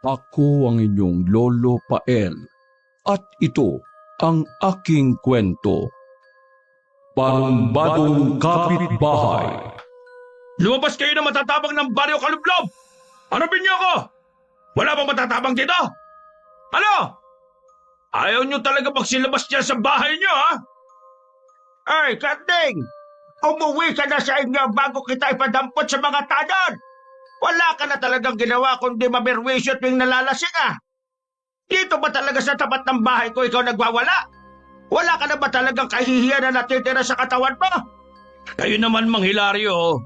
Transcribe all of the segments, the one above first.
Ako ang inyong Lolo Pael at ito ang aking kwento. Banon-Badong Kapitbahay. Lumabas kayo na matatabang ng baryo kalublob! Hanapin niyo ako! Wala bang matatabang dito? Ano? Ayaw niyo talaga magsilabas dyan sa bahay niyo, ha? Ay, Karding! Umuwi ka na sa inyo bago kita ipadampot sa mga tanod! Wala ka na talagang ginawa kundi maberwisyo tuwing nalalasing, ah! Dito ba talaga sa tapat ng bahay ko ikaw nagwawala? Wala ka na ba talagang kahihiyan na natitira sa katawan mo? Kayo naman, Mang Hilario.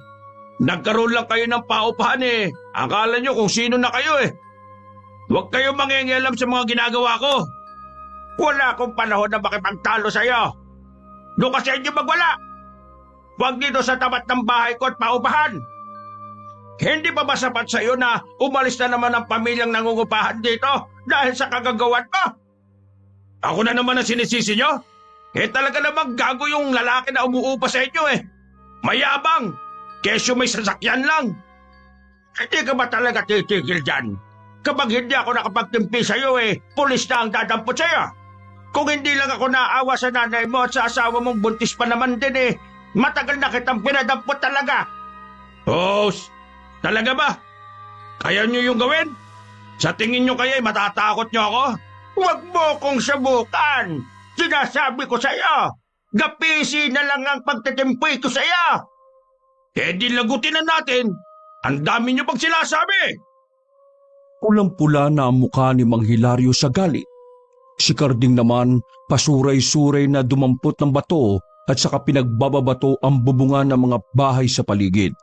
Nagkaroon lang kayo ng paupahan eh. Akala nyo kung sino na kayo eh. Huwag kayong mangingialam sa mga ginagawa ko. Wala akong panahon na makipagtalo sa'yo. Doon ka sa inyo magwala. Huwag dito sa tapat ng bahay ko at paupahan. Hindi pa ba sapat sa'yo na umalis na naman ang pamilyang nangungupahan dito dahil sa kagagawan mo? Ako na naman ang sinisisi nyo? Eh talaga namang gago yung lalaki na umuupa sa inyo eh. Mayabang! Kesyo may sasakyan lang. Hindi ka ba talaga titigil dyan? Kapag hindi ako nakapagtimpi sa'yo eh, pulis na ang dadampot sa'yo. Kung hindi lang ako naawa sa nanay mo at sa asawa mong buntis pa naman din eh, matagal na kitang pinadampot talaga. Host, talaga ba? Kaya nyo yung gawin? Sa tingin nyo kaya matatakot nyo ako? Huwag mo kong subukan. Sinasabi ko sa'yo, gapisi na lang ang pagtitimpi ko sa'yo. Eh di lagutin na natin. Ang dami nyo pang sinasabi. Pulang-pula na ang mukha ni Mang Hilario sa galit. Si Karding naman pasuray-suray na dumampot ng bato at saka pinagbababato ang bubungan ng mga bahay sa paligid.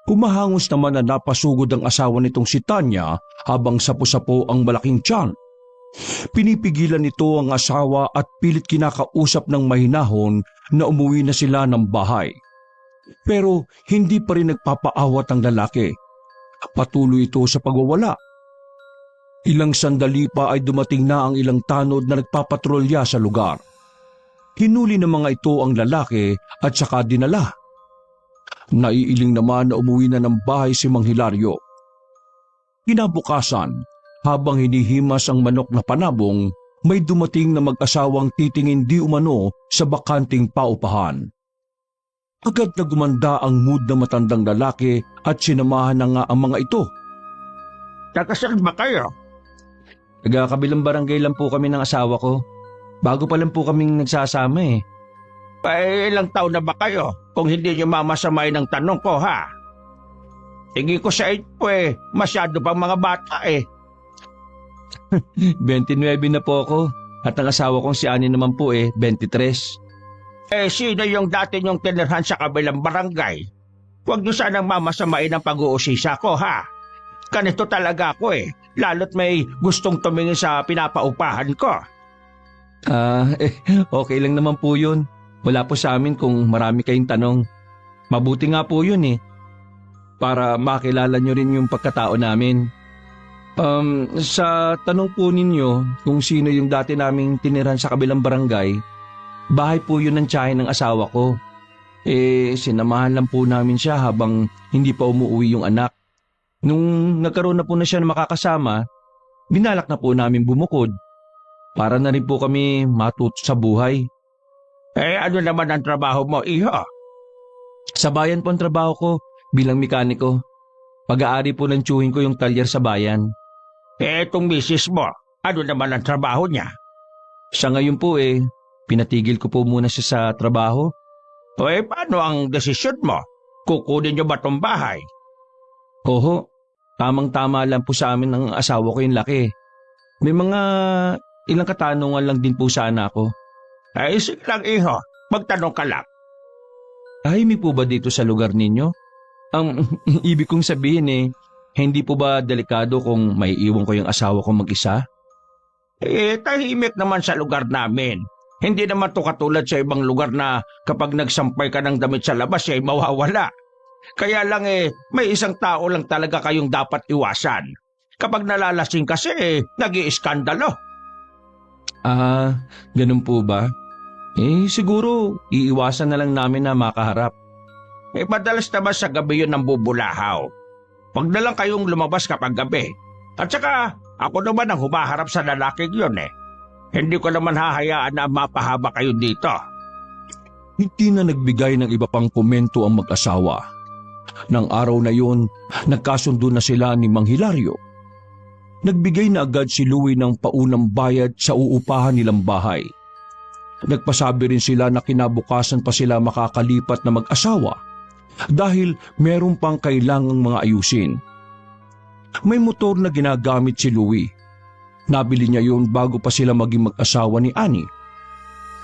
Humahangos naman na napasugod ang asawa nitong si Tanya habang sapo-sapo ang malaking tiyan. Pinipigilan nito ang asawa at pilit kinakausap ng mahinahon na umuwi na sila ng bahay. Pero hindi pa rin nagpapaawat ang lalaki. Patuloy ito sa pagwawala. Ilang sandali pa ay dumating na ang ilang tanod na nagpapatrolya sa lugar. Hinuli ng mga ito ang lalaki at saka dinala. Naiiling naman na umuwi na ng bahay si Mang Hilario. Kinabukasan, habang hinihimas ang manok na panabong, may dumating na mag-asawang titingin di umano sa bakanting paupahan. Agad na gumanda ang mood na matandang lalaki at sinamahan na nga ang mga ito. Taga-saan ba kayo? Taga-kabilang barangay lang po kami ng asawa ko. Bago pa lang po kaming nagsasama eh. Ilang taon na ba kayo? Kung hindi nyo mamasamay ng tanong ko, ha? Tingin ko sa inyo eh, masyado pang mga bata eh. 29 na po ako at ang asawa kong si Ani naman po 23. Sino yung dati nyong tinirhan sa kabilang barangay? Huwag nyo sanang mamasamain ang pag-uusisa ko, ha? Ganito talaga ako eh, lalo't may gustong tumingin sa pinapaupahan ko. Okay lang naman po yun. Wala po sa amin kung marami kayong tanong. Mabuti nga po yun eh. Para makilala nyo rin yung pagkatao namin. Sa tanong po ninyo kung sino yung dati naming tiniran sa kabilang barangay, bahay po yun ng tiyahin ng asawa ko. Sinamahan lang po namin siya habang hindi pa umuwi yung anak. Nung nagkaroon na po na siya na makakasama, binalak na po namin bumukod. Para na rin po kami matuto sa buhay. Ano naman ang trabaho mo, iho? Sa bayan po ang trabaho ko bilang mekaniko. Pag-aari po ng tiyuhin ko yung talyer sa bayan. Itong misis mo, ano naman ang trabaho niya? Sa ngayon po pinatigil ko po muna siya sa trabaho. Paano ang desisyon mo? Kukunin niyo ba itong bahay? Oho, tamang-tama lang po sa amin ng asawa ko yung laki. May mga ilang katanungan lang din po sana ako. Sige lang iho, magtanong ka lang. Tahimik po ba dito sa lugar ninyo? Ang ibig kong sabihin hindi po ba delikado kung may iwan ko yung asawa ko mag-isa? Tahimik naman sa lugar namin. Hindi naman to katulad sa ibang lugar na kapag nagsampay ka ng damit sa labas ay mawawala. Kaya lang may isang tao lang talaga kayong dapat iwasan. Kapag nalalasing kasi nag-iiskandalo. Ganun po ba? Siguro iiwasan na lang namin na makaharap. Madalas naman sa gabi yun ang bubulahaw. Huwag na lang kayong lumabas kapag gabi. At saka, ako naman ang humaharap sa lalaking yun eh. Hindi ko naman hahayaan na mapahaba kayo dito. Hindi na nagbigay ng iba pang komento ang mag-asawa. Nang araw na yun, nagkasundo na sila ni Mang Hilario. Nagbigay na agad si Louie ng paunang bayad sa uupahan nilang bahay. Nagpasabi rin sila na kinabukasan pa sila makakalipat na mag-asawa dahil meron pang kailangang mga ayusin. May motor na ginagamit si Louie. Nabili niya yun bago pa sila maging mag-asawa ni Annie.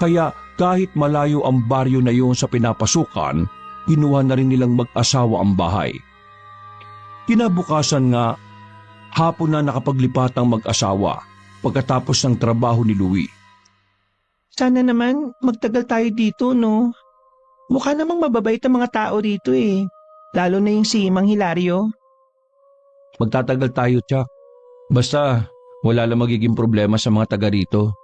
Kaya kahit malayo ang baryo na yun sa pinapasukan, kinuha na rin nilang mag-asawa ang bahay. Kinabukasan nga, hapon na nakapaglipat ang mag-asawa pagkatapos ng trabaho ni Louie. Sana naman magtagal tayo dito, no? Mukha namang mababait ang mga tao rito eh. Lalo na yung si Mang Hilario. Magtatagal tayo, Chuck. Basta wala lang magiging problema sa mga taga rito.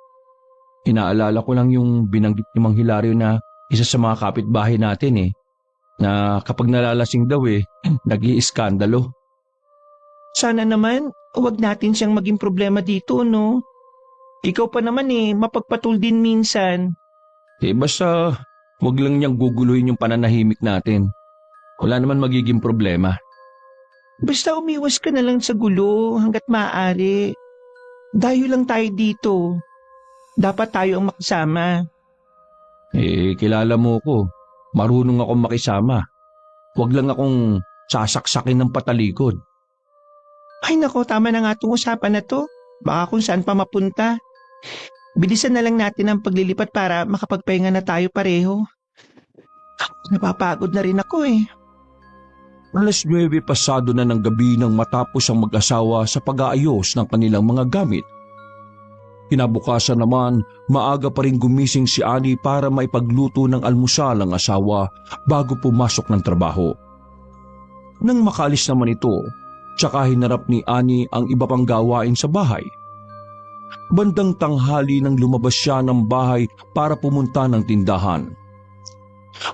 Inaalala ko lang yung binanggit ni Mang Hilario na isa sa mga kapitbahay natin eh, na kapag nalalasing daw nag-iiskandalo. Sana naman huwag natin siyang maging problema dito, no? Ikaw pa naman mapagpatul din minsan. Basta wag lang niyang guguluhin yung pananahimik natin. Wala naman magiging problema. Basta umiwas ka na lang sa gulo hanggat maaari. Dayo lang tayo dito. Dapat tayo ang makisama. Kilala mo ko. Marunong akong makisama. Wag lang akong sasaksakin ng patalikod. Ay nako, tama na nga itong usapan na to. Baka kung saan pa mapunta. Bilisan na lang natin ang paglilipat para makapagpahinga na tayo pareho. Napapagod na rin ako eh. Alas 9 pasado na ng gabi nang matapos ang mag-asawa sa pag-aayos ng kanilang mga gamit. Kinabukasan naman, maaga pa rin gumising si Annie para maipagluto ng almusal ang asawa bago pumasok ng trabaho. Nang makaalis naman ito, tsaka hinarap ni Annie ang iba pang gawain sa bahay. Bandang tanghali nang lumabas siya ng bahay para pumunta ng tindahan.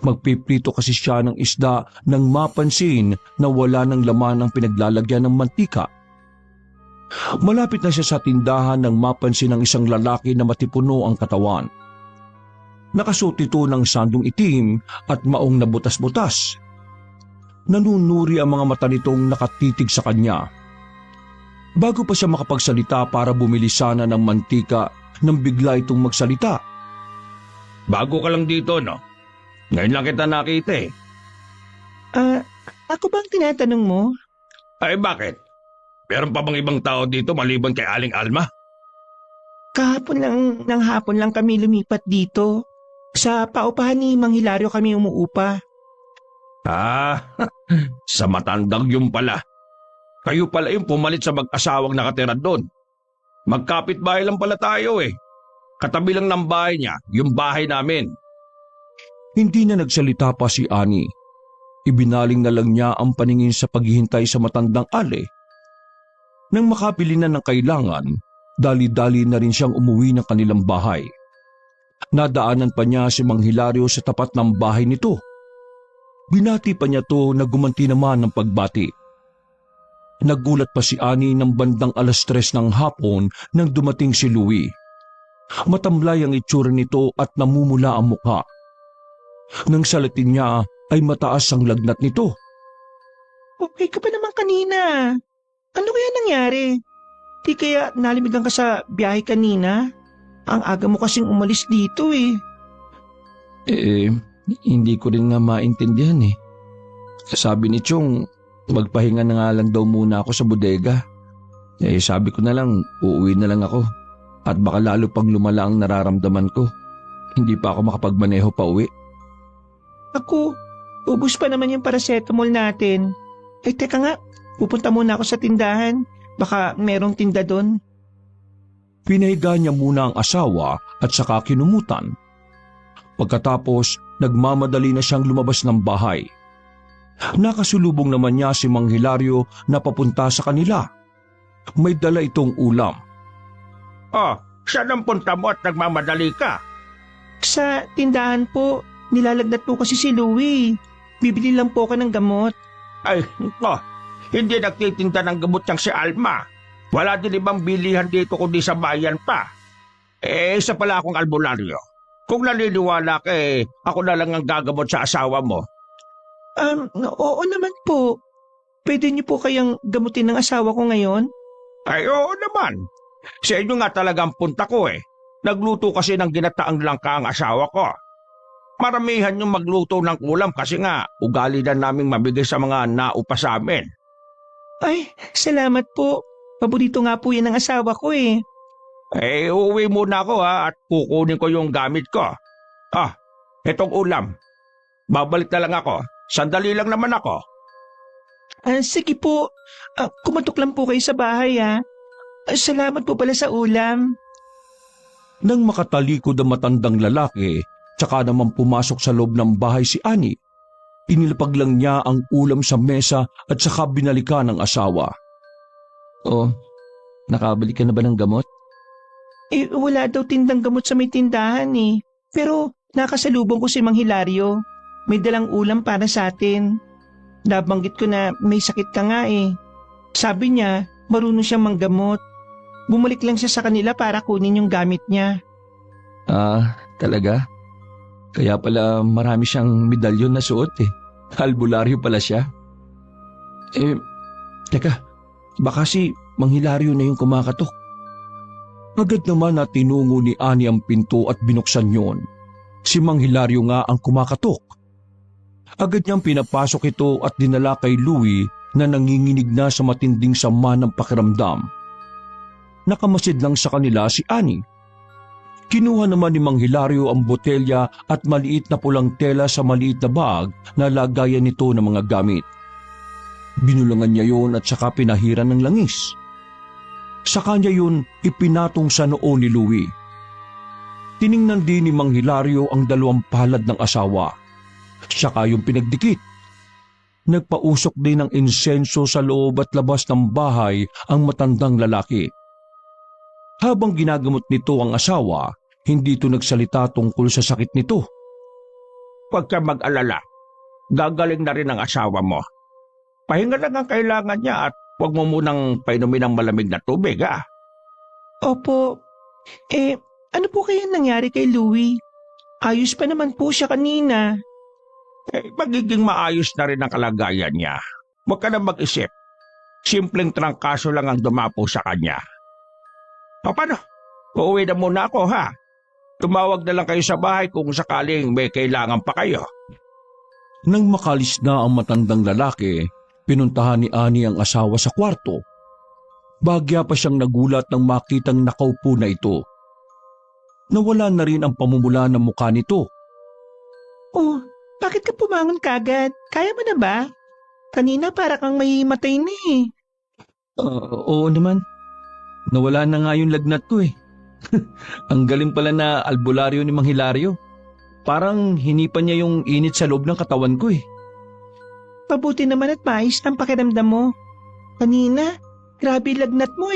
Magpiprito kasi siya ng isda nang mapansin na wala ng laman ang pinaglalagyan ng mantika. Malapit na siya sa tindahan nang mapansin ng isang lalaki na matipuno ang katawan. Nakasuot ito ng sandong itim at maong na butas-butas. Nanunuri ang mga mata nitong nakatitig sa kanya. Bago pa siya makapagsalita para bumili sana ng mantika nang bigla itong magsalita. Bago ka lang dito, no? Ngayon lang kita nakita eh. Ako bang tinatanong mo? Ay bakit? Meron pa bang ibang tao dito maliban kay Aling Alma? Ng hapon lang kami lumipat dito. Sa paupahan ni Mang Hilario kami umuupa. Sa matandang yun pala. Kayo pala yung pumalit sa mag-asawang nakatira doon. Magkapit-bahay lang pala tayo eh. Katabi lang ng bahay niya, yung bahay namin. Hindi na nagsalita pa si Annie. Ibinaling na lang niya ang paningin sa paghihintay sa matandang ale. Nang makabili na ng kailangan, dali-dali na rin siyang umuwi ng kanilang bahay. Nadaanan pa niya si Mang Hilario sa tapat ng bahay nito. Binati pa niya to na gumanti naman ng pagbati. Nagulat pa si Annie ng bandang alas 3 ng hapon nang dumating si Louie. Matamlay ang itsura nito at namumula ang mukha. Nang salatin niya ay mataas ang lagnat nito. Okay ka pa naman kanina. Ano kaya nangyari? Di kaya nalimigan ka sa biyahe kanina? Ang aga mo kasing umalis dito eh. Hindi ko rin nga maintindihan eh. Sabi ni Chong, magpahinga na nga lang daw muna ako sa bodega. Sabi ko na lang, uuwi na lang ako. At baka lalo pang lumala ang nararamdaman ko. Hindi pa ako makapagmaneho pa uwi. Ako, ubus pa naman yung paracetamol natin. Teka nga, pupunta muna ako sa tindahan. Baka merong tinda doon. Pinahiga niya muna ang asawa at saka kinumutan. Pagkatapos, nagmamadali na siyang lumabas ng bahay. Nakasulubong naman niya si Mang Hilario na papunta sa kanila. May dala itong ulam. Saan ang punta mo at nagmamadali ka? Sa tindahan po, nilalagnat po kasi si Louie. Bibili lang po ako ng gamot. Ay, hindi nagtitinda ng gamot niyang si Alma. Wala din ibang bilihan dito kundi sa bayan pa. Isa pala akong albularyo. Kung naniniwala ka ako na lang ang gagamot sa asawa mo. Oo naman po. Pwede niyo po kayang gamutin ng asawa ko ngayon? Ay, oo naman. Sa inyo nga talaga ang punta ko. Nagluto kasi ng ginataang langka ang asawa ko. Maramihan yung magluto ng ulam kasi nga ugali na naming mabigay sa mga naupa sa amin. Ay, salamat po. Paborito nga po yan ng asawa ko Uuwi muna ako at kukunin ko yung gamit ko. Itong ulam. Babalik na lang ako. Sandali lang naman ako. Sige po. Kumatok lang po kayo sa bahay Salamat po pala sa ulam. Nang makatalikod ang matandang lalaki, tsaka naman pumasok sa loob ng bahay si Ani, inilapag lang niya ang ulam sa mesa at saka binalikan ng asawa. Oh, nakabalik ka na ba ng gamot? Wala daw tindang gamot sa may tindahan Pero nakasalubong ko si Mang Hilario. May dalang ulam para sa atin. Nabanggit ko na may sakit ka nga Sabi niya, marunong siyang manggamot. Bumalik lang siya sa kanila para kunin yung gamit niya. Talaga? Kaya pala marami siyang medalyon na suot Albularyo pala siya. Teka, baka si Mang Hilario na yung kumakatok. Agad naman na tinungo ni Ani ang pinto at binuksan yon. Si Mang Hilario nga ang kumakatok. Agad niyang pinapasok ito at dinala kay Louie na nanginginig na sa matinding sama ng pakiramdam. Nakamasid lang sa kanila si Ani. Kinuha naman ni Mang Hilario ang botelya at maliit na pulang tela sa maliit na bag na lagayan nito ng mga gamit. Binulangan niya yon at saka pinahiran ng langis. Sa kanya yun ipinatong sa noo ni Louie. Tiningnan din ni Mang Hilario ang dalawang palad ng asawa. Saka yung pinagdikit. Nagpausok din ng insenso sa loob at labas ng bahay ang matandang lalaki. Habang ginagamot nito ang asawa, hindi ito nagsalita tungkol sa sakit nito. Huwag ka mag-alala. Gagaling na rin ang asawa mo. Pahinga lang ang kailangan niya at huwag mo munang painumin ng malamig na tubig, Opo. Ano po kaya nangyari kay Louie? Ayos pa naman po siya kanina. Magiging maayos na rin ang kalagayan niya. Huwag ka na mag-isip. Simpleng trangkaso lang ang dumapo sa kanya. Paano? Uuwi na muna ako, Tumawag na lang kayo sa bahay kung sakaling may kailangan pa kayo. Nang makalis na ang matandang lalaki, pinuntahan ni Ani ang asawa sa kwarto. Bagya pa siyang nagulat nang makitang nakaupo na ito. Nawala na rin ang pamumula ng mukha nito. Oh, bakit ka pumangon kagad? Kaya mo na ba? Kanina para kang may matay na Oo naman. Nawala na nga yung lagnat ko Ang galing pala na albularyo ni Mang Hilario. Parang hinipan niya yung init sa loob ng katawan ko Pabuti naman at maayos ang pakiramdam mo. Kanina, grabe lagnat mo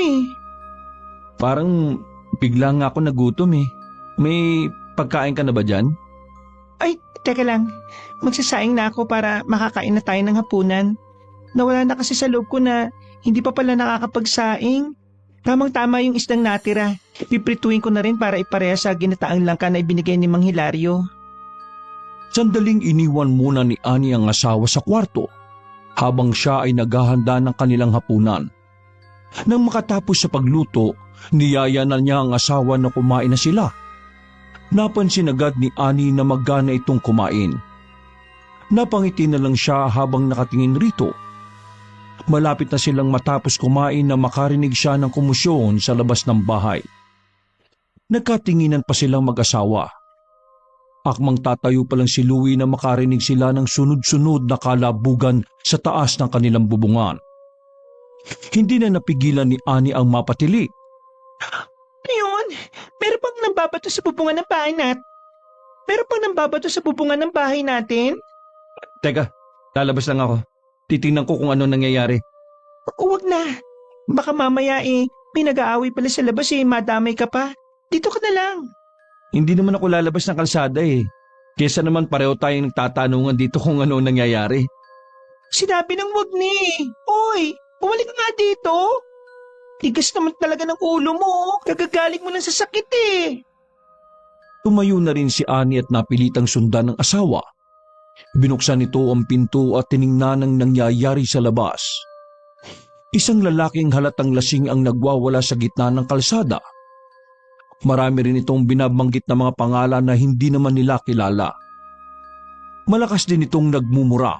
Parang bigla nga ako nagutom May pagkain ka na ba dyan? Ay, teka lang. Magsasaing na ako para makakain na tayo ng hapunan. Nawala na kasi sa loob ko na hindi pa pala nakakapagsaing. Tamang-tama yung isdang natira. Piprituin ko na rin para ipareha sa ginataang langka na ibinigay ni Mang Hilario. Sandaling iniwan muna ni Ani ang asawa sa kwarto habang siya ay naghahanda ng kanilang hapunan. Nang makatapos sa pagluto, niyaya na niya ang asawa na kumain na sila. Napansin agad ni Ani na magana itong kumain. Napangiti na lang siya habang nakatingin rito. Malapit na silang matapos kumain na makarinig siya ng kumusyon sa labas ng bahay. Nagkatinginan pa silang mag-asawa. Akmang tatayo pa lang si Louie na makarinig sila ng sunod-sunod na kalabugan sa taas ng kanilang bubungan. Hindi na napigilan ni Ani ang mapatili. Ayun, meron pang nambabato sa bubungan ng bahay natin? Teka, lalabas lang ako. Titingnan ko kung ano nangyayari. Huwag na. Baka mamaya may nag-aaway pala sa labas madamay ka pa. Dito ka na lang. Hindi naman ako lalabas ng kalsada Kesa naman pareho tayong nagtatanungan dito kung ano nangyayari. Sinabi ng wag ni. Oy, bumalik ka nga dito. Tigas naman talaga ng ulo mo. Kagagaling mo lang sa sakit eh. Tumayo na rin si Ani at napilitang sundan ng asawa. Binuksan nito ang pinto at tiningnan ang nangyayari sa labas. Isang lalaking halatang lasing ang nagwawala sa gitna ng kalsada. Marami rin itong binabanggit na mga pangalan na hindi naman nila kilala. Malakas din itong nagmumura.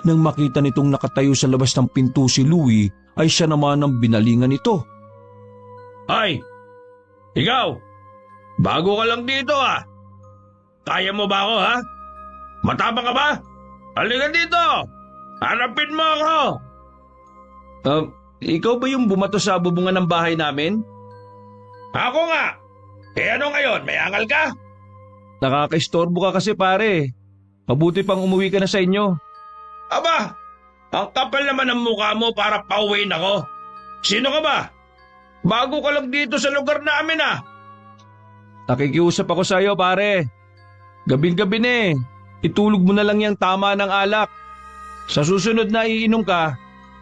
Nang makita nitong nakatayo sa labas ng pinto si Louie, ay siya naman ang binalingan nito. Ay! Ikaw! Bago ka lang dito Kaya mo ba ako Matapang ka ba? Halika dito! Hanapin mo ako! Ikaw ba yung bumato sa bubungan ng bahay namin? Ako nga! Ano ngayon? May angal ka? Nakakaistorbo ka kasi pare. Mabuti pang umuwi ka na sa inyo. Aba! Ang kapal naman ng mukha mo para pauwiin ako. Sino ka ba? Bago ka lang dito sa lugar namin Nakikiusap ako sa iyo pare. Gabing-gabi na Itulog mo na lang yung tama ng alak. Sa susunod na iinom ka,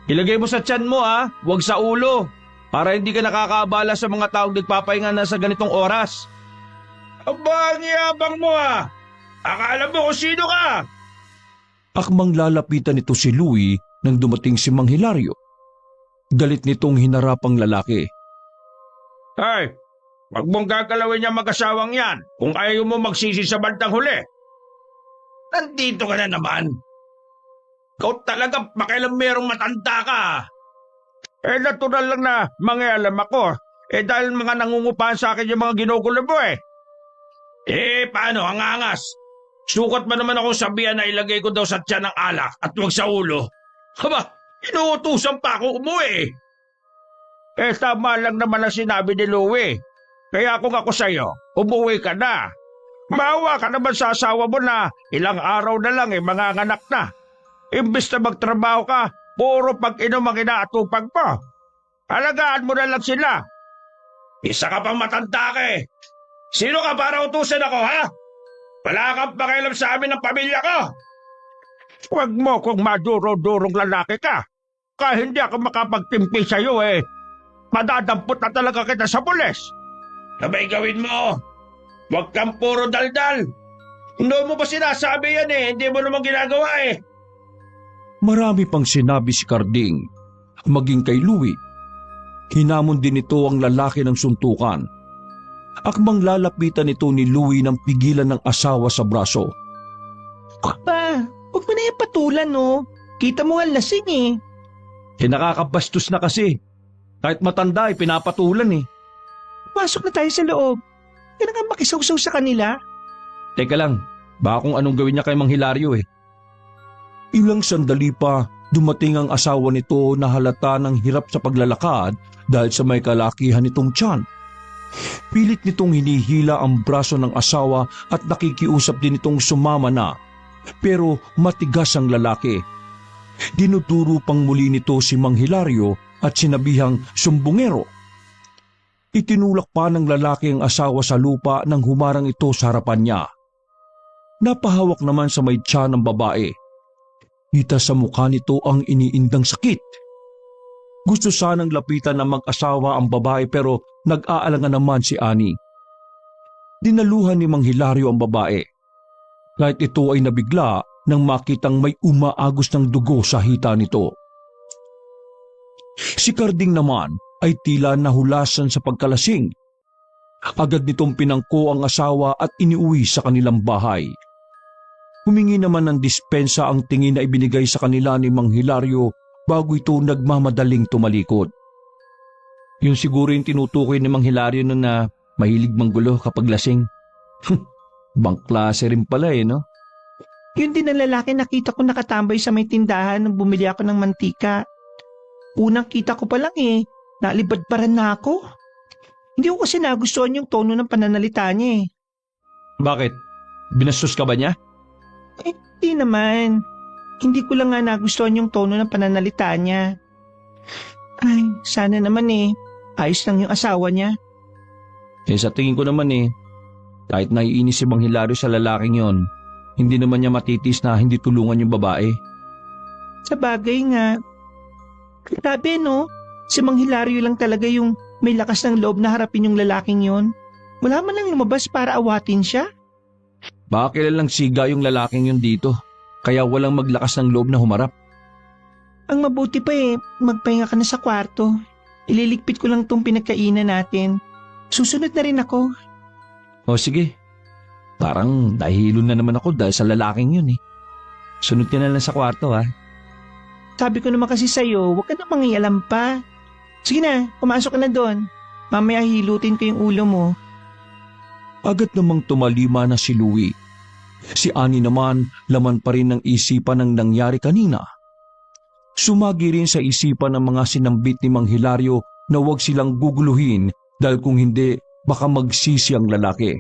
ilagay mo sa tiyan mo huwag sa ulo. Para hindi ka nakakaabala sa mga taong nagpapahinga na sa ganitong oras. Aba, ang yabang mo Akala mo kung sino ka? Akmang lalapitan nito si Louie nang dumating si Mang Hilario. Galit nitong hinarap ang lalaki. Ay, wag mong gagalawin niya mag-asawang yan kung ayaw mo magsisi sa bandang huli. Nandito ka na naman. Ikaw talaga pakialam merong matanda ka. Natural lang na mangialam ako. Dahil mga nangungupahan sa akin yung mga ginugulo mo paano, ang angas? Sukat mo naman akong sabihan na ilagay ko daw sa tiyan ng alak at huwag sa ulo. Haba, inuutusan pa ako umuwi. Tama lang naman ang sinabi ni Louie. Kaya kung ako sa'yo, umuwi ka na. Maawa ka naman sa asawa mo na ilang araw na lang manganganak na. Imbis na magtrabaho ka, puro pag-inom ang inaatupag mo. Alagaan mo na lang sila. Isa ka pang matanda ka Sino ka para utusan ako, Wala kang pakialam sa amin ng pamilya ko. Huwag mo kung maduro-durong lalaki ka. Kaya hindi ako makapagtimpi sa'yo madadampot na talaga kita sa pulis. Sabay gawin mo. Huwag kang puro daldal. Hindi mo pa sinasabi yan hindi mo naman ginagawa Marami pang sinabi si Carding, maging kay Louie. Hinamon din ito ang lalaki ng suntukan. Akmang lalapitan ito ni Louie ng pigilan ng asawa sa braso. Pa, huwag mo na yung patulan Kita mo nga lasing Nakakabastos na kasi. Kahit matanda pinapatulan Pasok na tayo sa loob. Kaya nga makisawsaw sa kanila. Teka lang, baka kung anong gawin niya kay Mang Hilario Ilang sandali pa, dumating ang asawa nito na halata ng hirap sa paglalakad dahil sa may kalakihan nitong tiyan. Pilit nitong hinihila ang braso ng asawa at nakikiusap din itong sumama na. Pero matigas ang lalaki. Dinuduro pang muli nito si Mang Hilario at sinabihang sumbungero. Itinulak pa ng lalaki ang asawa sa lupa nang humarang ito sa harapan niya. Napahawak naman sa may tiyan ng babae. Kita sa mukha nito ang iniindang sakit. Gusto sanang lapitan ng mag-asawa ang babae pero nag-aalangan naman si Ani. Dinaluhan ni Mang Hilario ang babae. Kahit ito ay nabigla nang makitang may umaagos ng dugo sa hita nito. Si Carding naman ay tila nahulasan sa pagkalasing. Agad nitong pinangko ang asawa at iniuwi sa kanilang bahay. Humingi naman ng dispensa ang tingin na ibinigay sa kanila ni Mang Hilario bago ito nagmamadaling tumalikod. Yun siguro yung tinutukoy ni Mang Hilario nun na mahilig manggulo kapag lasing. Bang klase rin pala no? Yun din ang lalaki nakita ko nakatambay sa may tindahan nung bumili ako ng mantika. Unang kita ko pa lang nalibadbaran na ako. Hindi ko kasi nagustuhan yung tono ng pananalita niya Bakit? Binastos ka ba niya? Di naman. Hindi ko lang nga nagustuhan yung tono ng pananalita niya. Ay, sana naman ayos lang yung asawa niya. Sa tingin ko naman kahit naiinis si Mang Hilario sa lalaking yon, hindi naman niya matitis na hindi tulungan yung babae. Sa bagay nga. Grabe Si Mang Hilario lang talaga yung may lakas ng loob na harapin yung lalaking yon. Wala man lang lumabas para awatin siya. Baka kilalang siga yung lalaking yun dito, kaya walang maglakas ng loob na humarap. Ang mabuti pa magpahinga ka na sa kwarto. Ililigpit ko lang tong pinagkainan natin. Susunod na rin ako. O sige, parang dahilo na naman ako dahil sa lalaking yun eh. Sunod ka na lang sa kwarto ha. Sabi ko naman kasi sa'yo, huwag ka na mangialam pa. Sige na, pumasok ka na doon. Mamaya hilutin ko yung ulo mo. Agad namang tumalima na si Louie. Si Annie naman laman pa rin ng isipan ng nangyari kanina. Sumagi rin sa isipan ng mga sinambit ni Mang Hilario na huwag silang guguluhin dahil kung hindi baka magsisi ang lalaki.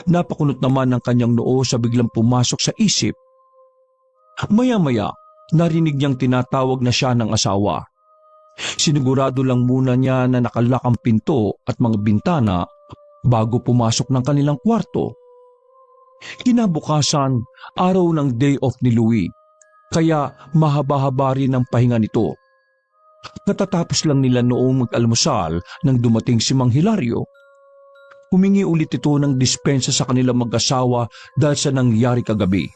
Napakunot naman ng kanyang noo sa biglang pumasok sa isip. Maya-maya, narinig niyang tinatawag na siya ng asawa. Sinigurado lang muna niya na nakalak ang pinto at mga bintana bago pumasok ng kanilang kwarto. Kinabukasan, araw ng day off ni Louie, kaya mahaba-haba rin ang pahinga nito. Natatapos lang nila noong mag-almusal nang dumating si Mang Hilario. Humingi ulit ito ng dispensa sa kanilang mag-asawa dahil sa nangyari kagabi.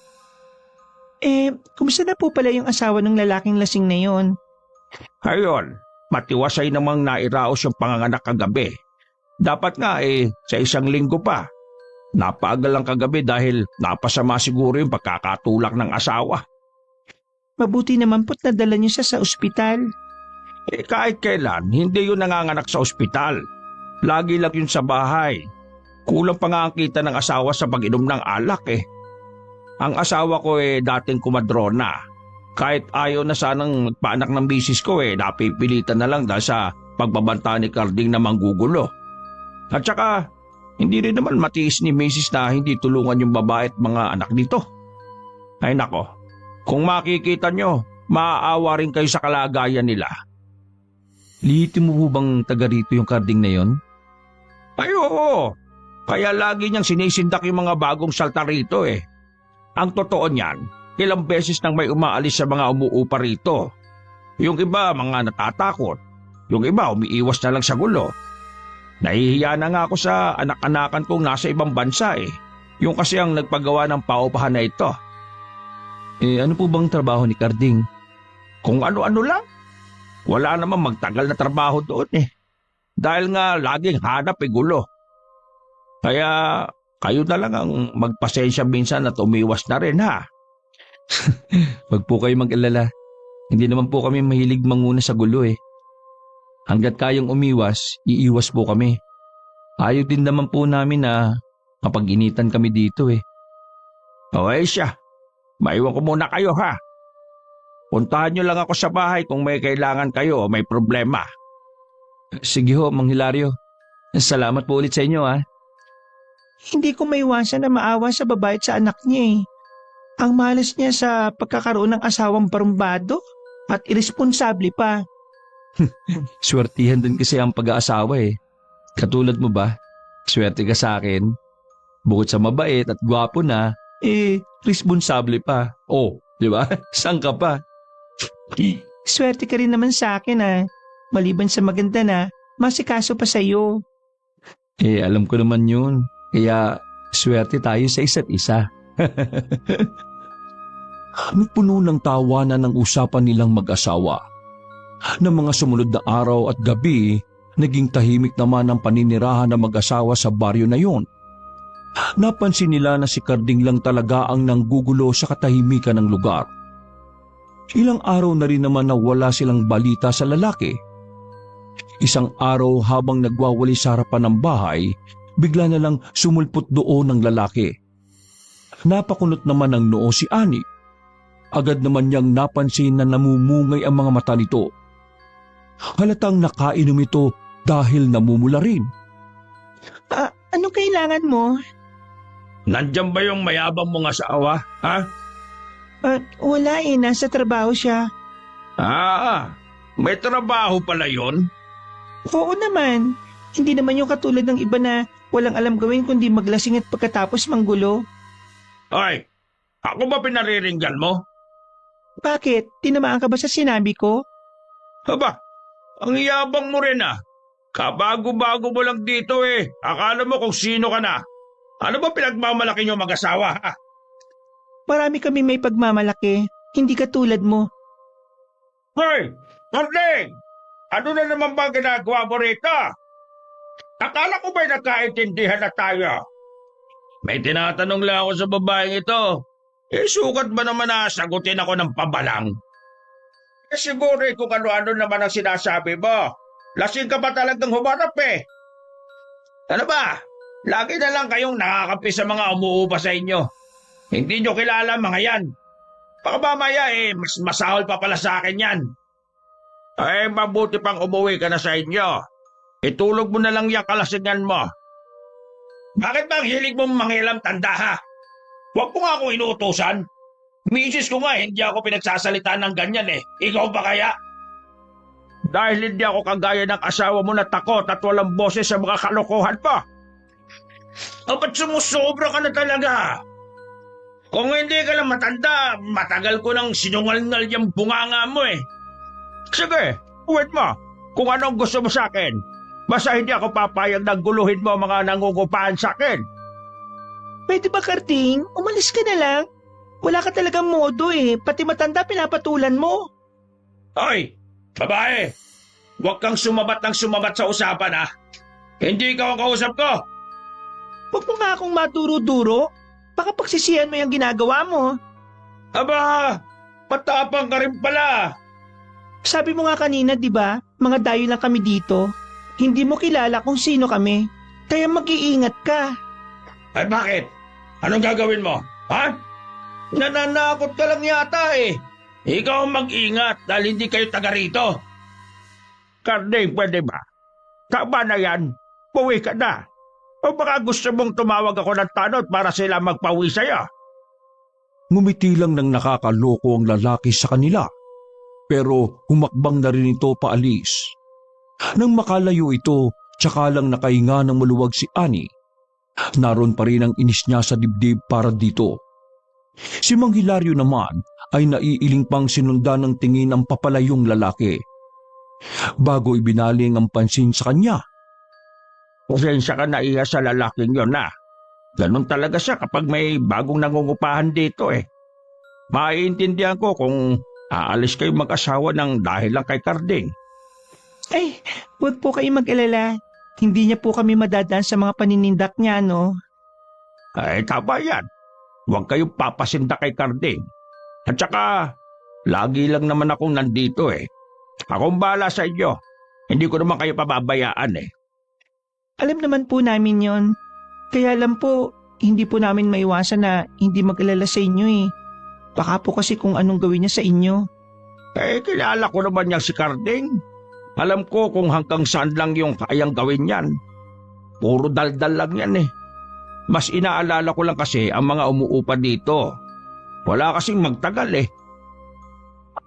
Kumusta na po pala yung asawa ng lalaking lasing na yon? Ayon, matiwasay namang nairaos yung panganganak kagabi. Dapat nga sa isang linggo pa. Napaagal lang kagabi dahil napasama siguro yung pagkakatulak ng asawa. Mabuti naman po't nadala niyo siya sa ospital. Kahit kailan, hindi yun nanganganak sa ospital. Lagi lang yun sa bahay. Kulang pa nga ang kita ng asawa sa pag-inom ng alak Ang asawa ko dating kumadrona. Kahit ayaw na sanang magpaanak ng misis ko napipilitan na lang dahil sa pagbabanta ni Carding na manggugulo. At saka, hindi rin naman matiis ni misis na hindi tulungan yung babae at mga anak dito. Ay nako, kung makikita nyo, maaawa rin kayo sa kalagayan nila. Lihitin mo po bang taga rito yung Carding na yon? Ay oo, kaya lagi niyang sinisindak yung mga bagong salta rito Ang totoo niyan, ilang beses nang may umaalis sa mga umuupa rito. Yung iba mga natatakot, yung iba umiiwas na lang sa gulo. Nahihiya na nga ako sa anak-anakan kong nasa ibang bansa Yung kasi ang nagpagawa ng paupahan na ito. Ano po bang trabaho ni Carding? Kung ano-ano lang. Wala namang magtagal na trabaho doon Dahil nga laging hanap gulo. Kaya kayo na lang ang magpasensya minsan at umiwas na rin ha. Wag po kayo mag-alala. Hindi naman po kami mahilig manguna sa gulo Hanggat kayang umiwas, iiwas po kami. Ayaw din naman po namin na mapag-initan kami dito Okay siya. Maiwan ko muna kayo ha. Puntahan nyo lang ako sa bahay kung may kailangan kayo o may problema. Sige ho, Mang Hilario. Salamat po ulit sa inyo Hindi ko maiwasan na maawa sa babae at sa anak niya Ang malas niya sa pagkakaroon ng asawang barumbado at iresponsable pa. Swertihan din kasi ang pag-aasawa Katulad mo ba? Swerte ka sa akin. Bukod sa mabait at gwapo na, responsable pa. Oh, di ba? Saan ka pa? Swerte ka rin naman sa akin Maliban sa maganda na, masikaso pa sa'yo. Alam ko naman yun. Kaya swerte tayo sa isa't isa. Puno ng tawanan ng usapan nilang mag-asawa. Na mga sumunod na araw at gabi, naging tahimik naman ang paninirahan ng mag-asawa sa baryo na yon. Napansin nila na si Carding lang talaga ang nanggugulo sa katahimikan ng lugar. Ilang araw na rin naman na wala silang balita sa lalaki. Isang araw habang nagwawali sa harapan ng bahay, bigla na lang sumulpot doon ng lalaki. Napakunot naman ng noo si Annie. Agad naman niyang napansin na namumungay ang mga mata nito. Halatang nakainom ito dahil namumula rin. Anong kailangan mo? Nandyan ba yung mayabang mong asawa, ha? Wala nasa trabaho siya. May trabaho pala yon. Oo naman. Hindi naman yung katulad ng iba na walang alam gawin kundi maglasing at pagkatapos manggulo. Ay, ako ba pinariringgan mo? Bakit? Tinamaan ka ba sa sinabi ko? Aba, Ang yabang mo rin ah. Kabago-bago mo lang dito eh. Akala mo kung sino ka na. Ano ba pinagmamalaki niyo mag-asawa ha? Marami kami may pagmamalaki, hindi katulad mo. Hoy! Karding! Ano na naman ba ginagawa mo rito? Akala ko ba'y nagkaintindihan na tayo? May tinatanong lang ako sa babaeng ito. Sukat ba naman na sagutin ako ng pabalang? Siguro kung ano-ano naman ang sinasabi mo. Lasing ka pa talagang humarap eh. Ano ba? Lagi na lang kayong nakakapi sa mga umuupa sa inyo. Hindi nyo kilala mga yan. Baka mamaya mas masahol pa pala sa akin yan. Mabuti pang umuwi ka na sa inyo. Itulog mo na lang yung kalasingan mo. Bakit ba ang hilig mong manghilam tanda ha? Huwag mo nga akong inuutosan. Misis ko nga hindi ako pinagsasalita ng ganyan eh. Ikaw ba kaya? Dahil hindi ako kagaya ng asawa mo na takot at walang boses sa mga kalokohan mo. Ba't sumusobra ka na talaga? Kung hindi ka lang matanda, matagal ko nang sinungal-ngal yung bunganga mo eh. Sige, uwit mo. Kung anong gusto mo sa akin. Basta hindi ako papayag na guluhin mo mga nangungupahan sa akin. Pwede ba, Karding? Umalis ka na lang. Wala ka talagang modo eh. Pati matanda pinapatulan mo. Hoy, babae. Huwag kang sumabat ng sumabat sa usapan ha. Hindi ikaw ang kausap ko. Huwag mo nga akong maturo-duro. Baka pagsisihan mo yung ginagawa mo. Aba, patapang ka rin pala. Sabi mo nga kanina, di ba? Mga dayo lang kami dito. Hindi mo kilala kung sino kami. Kaya mag-iingat ka. Ay bakit? Anong gagawin mo? Ha? Nananakot ka lang yata eh. Ikaw ang mag-ingat dahil hindi kayo taga rito. Karding, pwede ba? Tama na yan. Puwi ka na. O baka gusto mong tumawag ako ng tanod para sila magpawi sa'yo. Ngumiti lang ng nakakaloko ang lalaki sa kanila. Pero humakbang na rin ito paalis. Nang makalayo ito, tsaka lang nakahinga ng maluwag si Annie. Naroon pa rin ang inis niya sa dibdib para dito. Si Mang Hilario naman ay naiiling pang sinundan ng tingin ang papalayong lalaki. Bago ibinaling ang pansin sa kanya. Pasensya ka na iya sa lalaking yon na. Ganon talaga siya kapag may bagong nangungupahan dito eh. Maiintindihan ko kung aalis kayo mag-asawa ng dahil lang kay Karding. Ay, huwag po kayo mag-alala. Hindi niya po kami madadaan sa mga paninindak niya, no? Ay, tama yan. Huwag kayong papasinda kay Karding. At saka, lagi lang naman akong nandito eh. Akong bahala sa inyo. Hindi ko naman kayo pababayaan eh. Alam naman po namin yon. Kaya lang po, hindi po namin maiwasan na hindi mag-alala sa inyo eh. Baka po kasi kung anong gawin niya sa inyo. Kilala ko naman niyang si Karding. Alam ko kung hanggang saan lang yung kayang gawin yan. Puro daldal lang yan eh. Mas inaalala ko lang kasi ang mga umuupa dito. Wala kasing magtagal eh.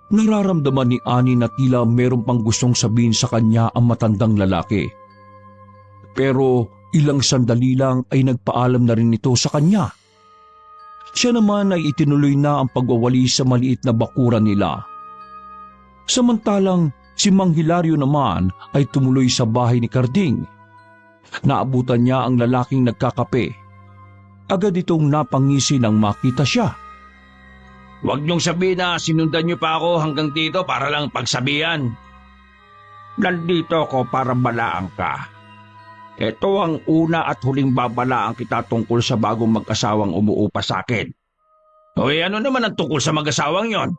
Nararamdaman ni Annie na tila meron pang gustong sabihin sa kanya ang matandang lalaki. Pero ilang sandali lang ay nagpaalam na rin ito sa kanya. Siya naman ay itinuloy na ang pagwawali sa maliit na bakuran nila. Samantalang si Mang Hilario naman ay tumuloy sa bahay ni Karding. Naabutan niya ang lalaking nagkakape. Agad itong napangisi nang makita siya. Huwag niyong sabihin na sinundan niyo pa ako hanggang dito para lang pagsabihan. Nandito ako para balaan ka. Ito ang una at huling babalaan kita tungkol sa bagong mag-asawang umuupa sa akin. Hoy, ano naman ang tungkol sa mag-asawang yon?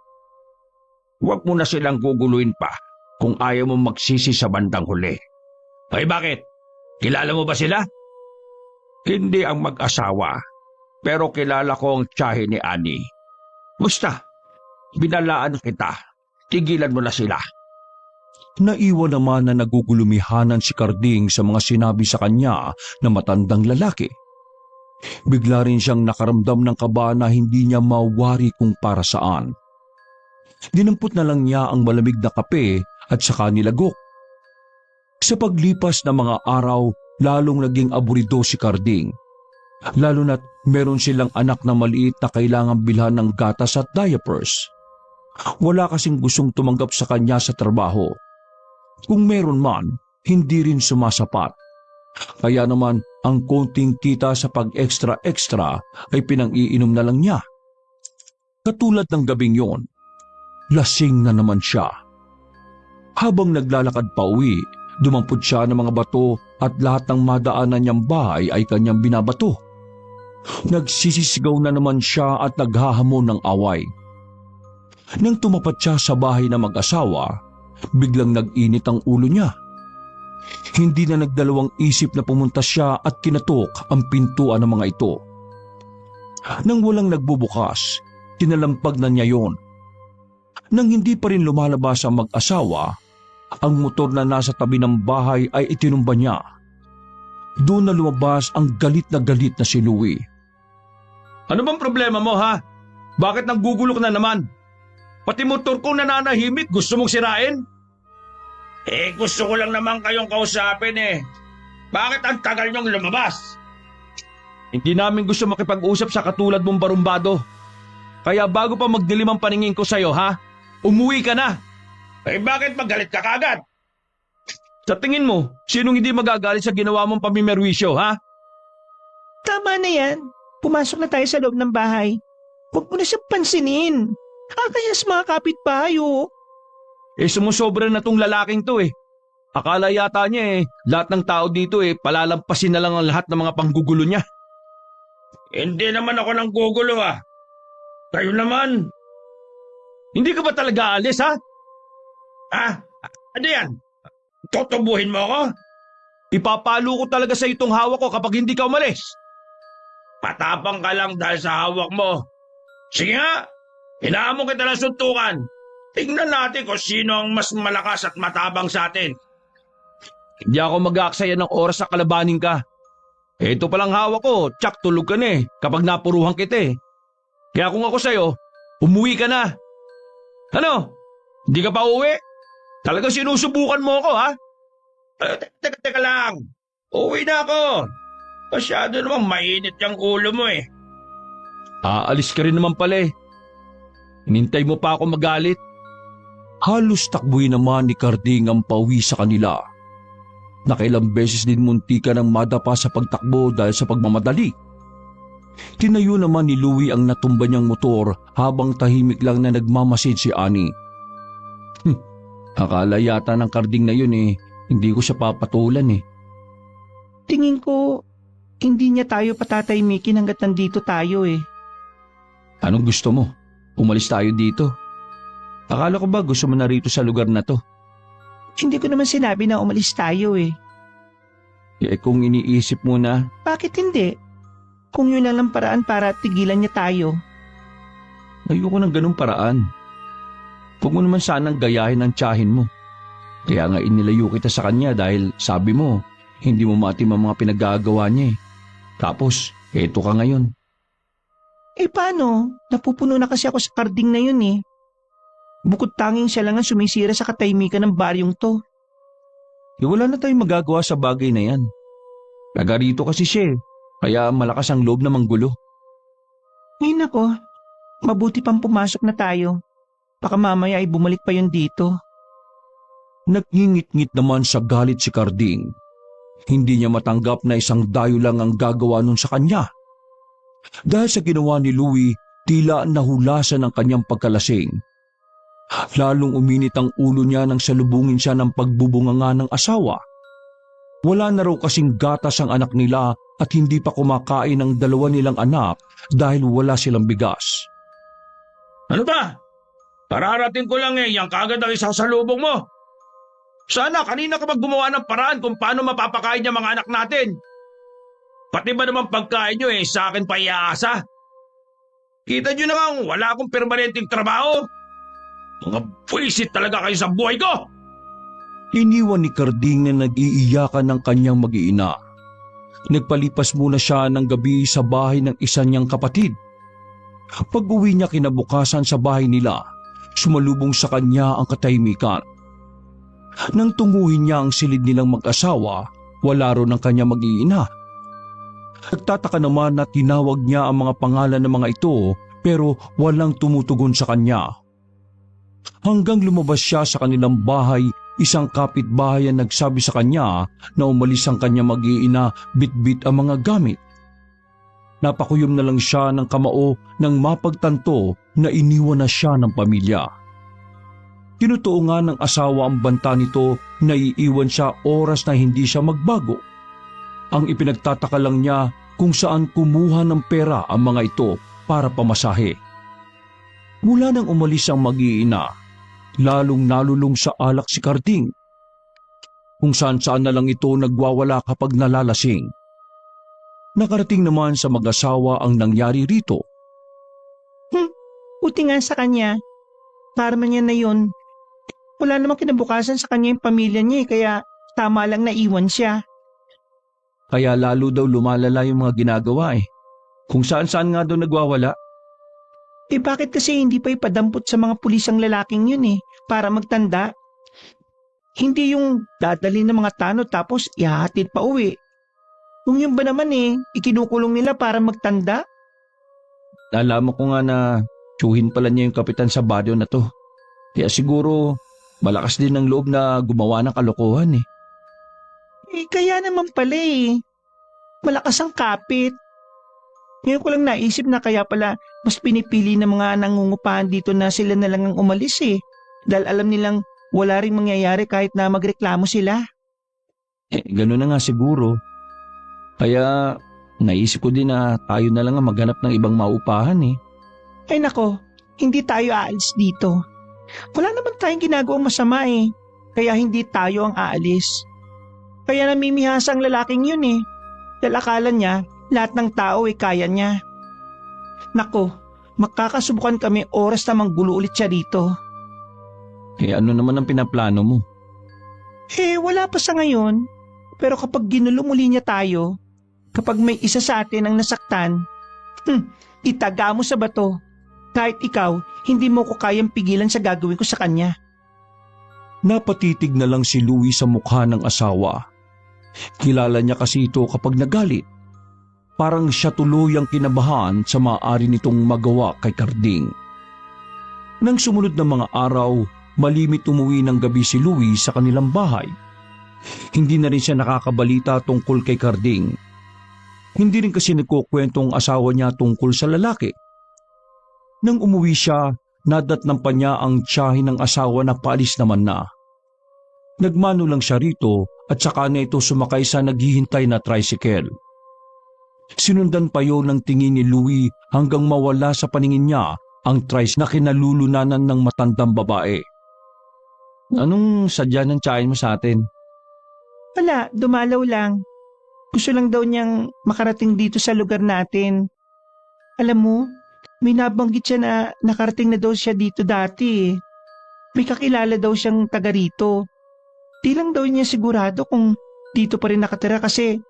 Huwag mo na silang guguluhin pa kung ayaw mo magsisi sa bandang huli. Hoy, bakit? Kilala mo ba sila? Hindi ang mag-asawa, pero kilala ko ang tiyahe ni Annie. Basta, binalaan kita. Tigilan mo na sila. Naiwan naman na nagugulumihanan si Karding sa mga sinabi sa kanya na matandang lalaki. Bigla rin siyang nakaramdam ng kaba na hindi niya mawari kung para saan. Dinampot na lang niya ang malamig na kape at saka nilagok. Sa paglipas ng mga araw, lalong naging aburido si Karding. Lalo na't meron silang anak na maliit na kailangang bilhan ng gatas at diapers. Wala kasing gustong tumanggap sa kanya sa trabaho. Kung meron man, hindi rin sumasapat. Kaya naman ang konting kita sa pag-extra-extra ay pinang-iinom na lang niya. Katulad ng gabing yon, lasing na naman siya. Habang naglalakad pa uwi, dumampot siya ng mga bato at lahat ng madaanan niyang bahay ay kanyang binabato. Nagsisisigaw na naman siya at naghahamon ng away. Nang tumapat siya sa bahay na mag-asawa, biglang nag-init ang ulo niya. Hindi na nagdalawang isip na pumunta siya at kinatok ang pintuan ng mga ito. Nang walang nagbubukas, tinalampag na niya yon. Nang hindi pa rin lumalabas ang mag-asawa, ang motor na nasa tabi ng bahay ay itinumba niya. Doon na lumabas ang galit na si Louie. Ano bang problema mo, ha? Bakit nanggugulo ka na naman? Pati motor ko nananahimik, gusto mong sirain? Gusto ko lang naman kayong kausapin eh. Bakit ang tagal niyong lumabas? Hindi namin gusto makipag-usap sa katulad mong barumbado. Kaya bago pa magdilim ang paningin ko sa'yo, ha? Umuwi ka na! Bakit magalit ka kagad? Sa tingin mo, sinong hindi magagalit sa ginawa mong pamimerwisyo, ha? Tama na yan. Pumasok na tayo sa loob ng bahay. Huwag mo na siyang pansinin. Kakaya sa mga kapitbahay, oh. Sumusobra na tong lalaking to eh. Akala yata niya lahat ng tao dito palalampasin na lang ang lahat ng mga panggugulo niya. Hindi naman ako nanggugulo, ha? Kayo naman. Hindi ka ba talaga alis, ha? Ano yan? Tutubuhin mo ako? Ipapalo ko talaga sa itong hawak ko kapag hindi ka umalis. Matapang ka lang dahil sa hawak mo. Sige nga, inaamon kita ng suntukan. Tingnan natin kung sino ang mas malakas at matabang sa atin. Hindi ako mag-aaksaya ng oras sa kalabanin ka. Ito palang hawak ko, tsak tulog ka na kapag napuruhan kita. Kaya kung ako sa'yo, umuwi ka na. Ano? Hindi ka pa uwi? Talagang sinusubukan mo ako, ha? Teka lang. Uwi na ako. Masyado namang mainit yung ulo mo eh. Aalis ka rin naman pala. Hinintay mo pa ako magalit. Halos takbuhin naman ni Carding ang pauwi sa kanila. Nakailang beses din muntika ng madapa sa pagtakbo dahil sa pagmamadali. Tinayo naman ni Louie ang natumba niyang motor habang tahimik lang na nagmamasid si Annie. Akala yata ng Carding na yun hindi ko siya papatulan Tingin ko, hindi niya tayo patataymikin hanggat nandito tayo eh. Anong gusto mo? Umalis tayo dito. Akala ko ba gusto mo na rito sa lugar na to? Hindi ko naman sinabi na umalis tayo eh. Kung iniisip mo na, Bakit hindi? Kung yun lang ang paraan para tigilan niya tayo. ayoko ng ganung paraan. Huwag mo naman sanang gayahin ang tiyahin mo. Kaya nga inilayo kita sa kanya dahil sabi mo, hindi mo matim ang mga pinagagawa niya Tapos, eto ka ngayon. Paano? Napupuno na kasi ako sa Carding na yun eh. Bukod tanging siya lang ang sumisira sa katahimikan ng baryong to. Wala na tayong magagawa sa bagay na yan. Nagarito kasi siya kaya malakas ang loob na manggulo. Ay nako, mabuti pang pumasok na tayo. Baka mamaya ay bumalik pa yun dito. Nagngingit-ngit naman sa galit si Carding. Hindi niya matanggap na isang dayo lang ang gagawa nun sa kanya. Dahil sa ginawa ni Louie, tila nahulasan ang kanyang pagkalasing. Lalong uminit ang ulo niya nang salubungin siya ng pagbubunganga ng asawa. Wala na raw kasing gatas ang anak nila at hindi pa kumakain ang dalawa nilang anak dahil wala silang bigas. Ano ba? Pararating ko lang yung kagad ang isasalubong mo. Sana kanina ka gumawa ng paraan kung paano mapapakain niya mga anak natin. Pati ba naman pagkain niyo sa akin pa iaasa? Kita niyo naman wala akong permanenteng trabaho. Mga buwisit talaga kayo sa buhay ko! Iniwan ni Carding na nag-iiyakan ng kanyang mag-iina. Nagpalipas muna siya ng gabi sa bahay ng isa niyang kapatid. Pag-uwi niya kinabukasan sa bahay nila, sumalubong sa kanya ang katahimikan. Nang tunguhin niya ang silid nilang mag-asawa, wala ro ng kanya mag-iina. Nagtataka naman na tinawag niya ang mga pangalan ng mga ito pero walang tumutugon sa kanya. Hanggang lumabas siya sa kanilang bahay, isang kapitbahay ang nagsabi sa kanya na umalis ang kanya mag-iina, bitbit ang mga gamit. Napakuyom na lang siya ng kamao nang mapagtanto na iniwan na siya ng pamilya. Tinutuo nga ng asawa ang banta nito na iiwan siya oras na hindi siya magbago. Ang ipinagtataka lang niya kung saan kumuha ng pera ang mga ito para pamasahe. Mula nang umalis ang mag-iina, lalong nalulung sa alak si Karding. Kung saan-saan na lang ito nagwawala kapag nalalasing. Nakarating naman sa mag-asawa ang nangyari rito. Buti nga sa kanya. Para man yan na yun. Wala namang kinabukasan sa kanya yung pamilya niya kaya tama lang naiwan siya. Kaya lalo daw lumalala yung mga ginagawa eh. Kung saan-saan nga daw nagwawala. Bakit kasi hindi pa ipadampot sa mga pulis ang lalaking yun para magtanda? Hindi yung dadali ng mga tanod tapos ihahatid pa uwi. Kung yun ba naman ikinukulong nila para magtanda? Nalaman ko nga na tsuhin pala niya yung kapitan sa baryo na to. Kaya siguro malakas din ang loob na gumawa ng kalokohan eh. Kaya naman pala malakas ang kapit. Ngayon ko lang naisip na kaya pala mas pinipili ng mga nangungupahan dito na sila na lang ang umalis dahil alam nilang wala ring mangyayari kahit na magreklamo sila. Gano'n na nga siguro. Kaya naisip ko din na tayo na lang ang maghanap ng ibang maupahan eh. Ay nako, hindi tayo aalis dito. Wala naman tayong ginagawang masama kaya hindi tayo ang aalis. Kaya namimihasa ang lalaking yun dahil akala niya lahat ng tao kaya niya. Nako, makakasubukan kami oras na manggulo ulit siya dito. Ano naman ang pinaplano mo? Wala pa sa ngayon. Pero kapag ginulo muli niya tayo, kapag may isa sa atin ang nasaktan, itaga mo sa bato. Kahit ikaw, hindi mo ko kayang pigilan sa gagawin ko sa kanya. Napatitig na lang si Louie sa mukha ng asawa. Kilala niya kasi ito kapag nagalit. Parang siya tuloy ang kinabahan sa maaari nitong magawa kay Karding. Nang sumunod na mga araw, malimit umuwi ng gabi si Louie sa kanilang bahay. Hindi na rin siya nakakabalita tungkol kay Karding. Hindi rin kasi nagkukwentong asawa niya tungkol sa lalaki. Nang umuwi siya, nadatnan pa niya ang tiyahin ng asawa na paalis naman na. Nagmano lang siya rito at saka na ito sumakay sa naghihintay na tricycle. Sinundan pa yun ng tingin ni Louie hanggang mawala sa paningin niya ang tricycle na kinalulunanan ng matandang babae. Anong sadya ng tiyahin mo sa atin? Wala, dumalaw lang. Gusto lang daw niyang makarating dito sa lugar natin. Alam mo, may nabanggit siya na nakarating na daw siya dito dati. May kakilala daw siyang taga rito. Di lang daw niya sigurado kung dito pa rin nakatira kasi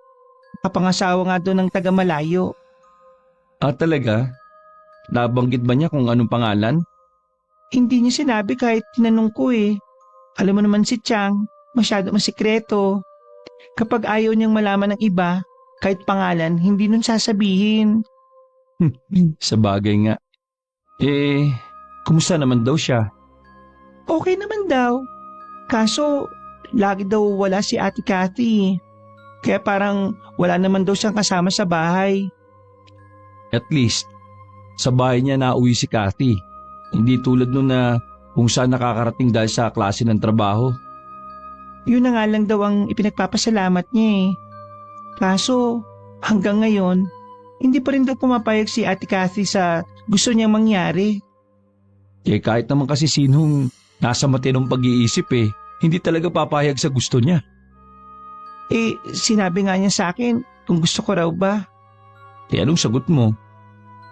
kapangasawa nga daw ng taga malayo. Talaga? Nabanggit ba niya kung anong pangalan? Hindi niya sinabi kahit tinanong ko Alam mo naman si Chang, masyado masikreto. Kapag ayaw niyang malaman ng iba, kahit pangalan, hindi nun sasabihin. Sa bagay nga. Kumusta naman daw siya? Okay naman daw. Kaso, lagi daw wala si Ate Cathy. Kaya parang wala naman daw siyang kasama sa bahay. At least, sa bahay niya nauwi si Cathy. Hindi tulad nun na kung saan nakakarating dahil sa klase ng trabaho. Yun na nga lang daw ang ipinagpapasalamat niya Kaso, hanggang ngayon, hindi pa rin daw pumapayag si Ate Cathy sa gusto niyang mangyari. Kahit naman kasi sinong nasa matinong pag-iisip hindi talaga papayag sa gusto niya. Sinabi nga niya sa akin kung gusto ko raw ba. Anong sagot mo?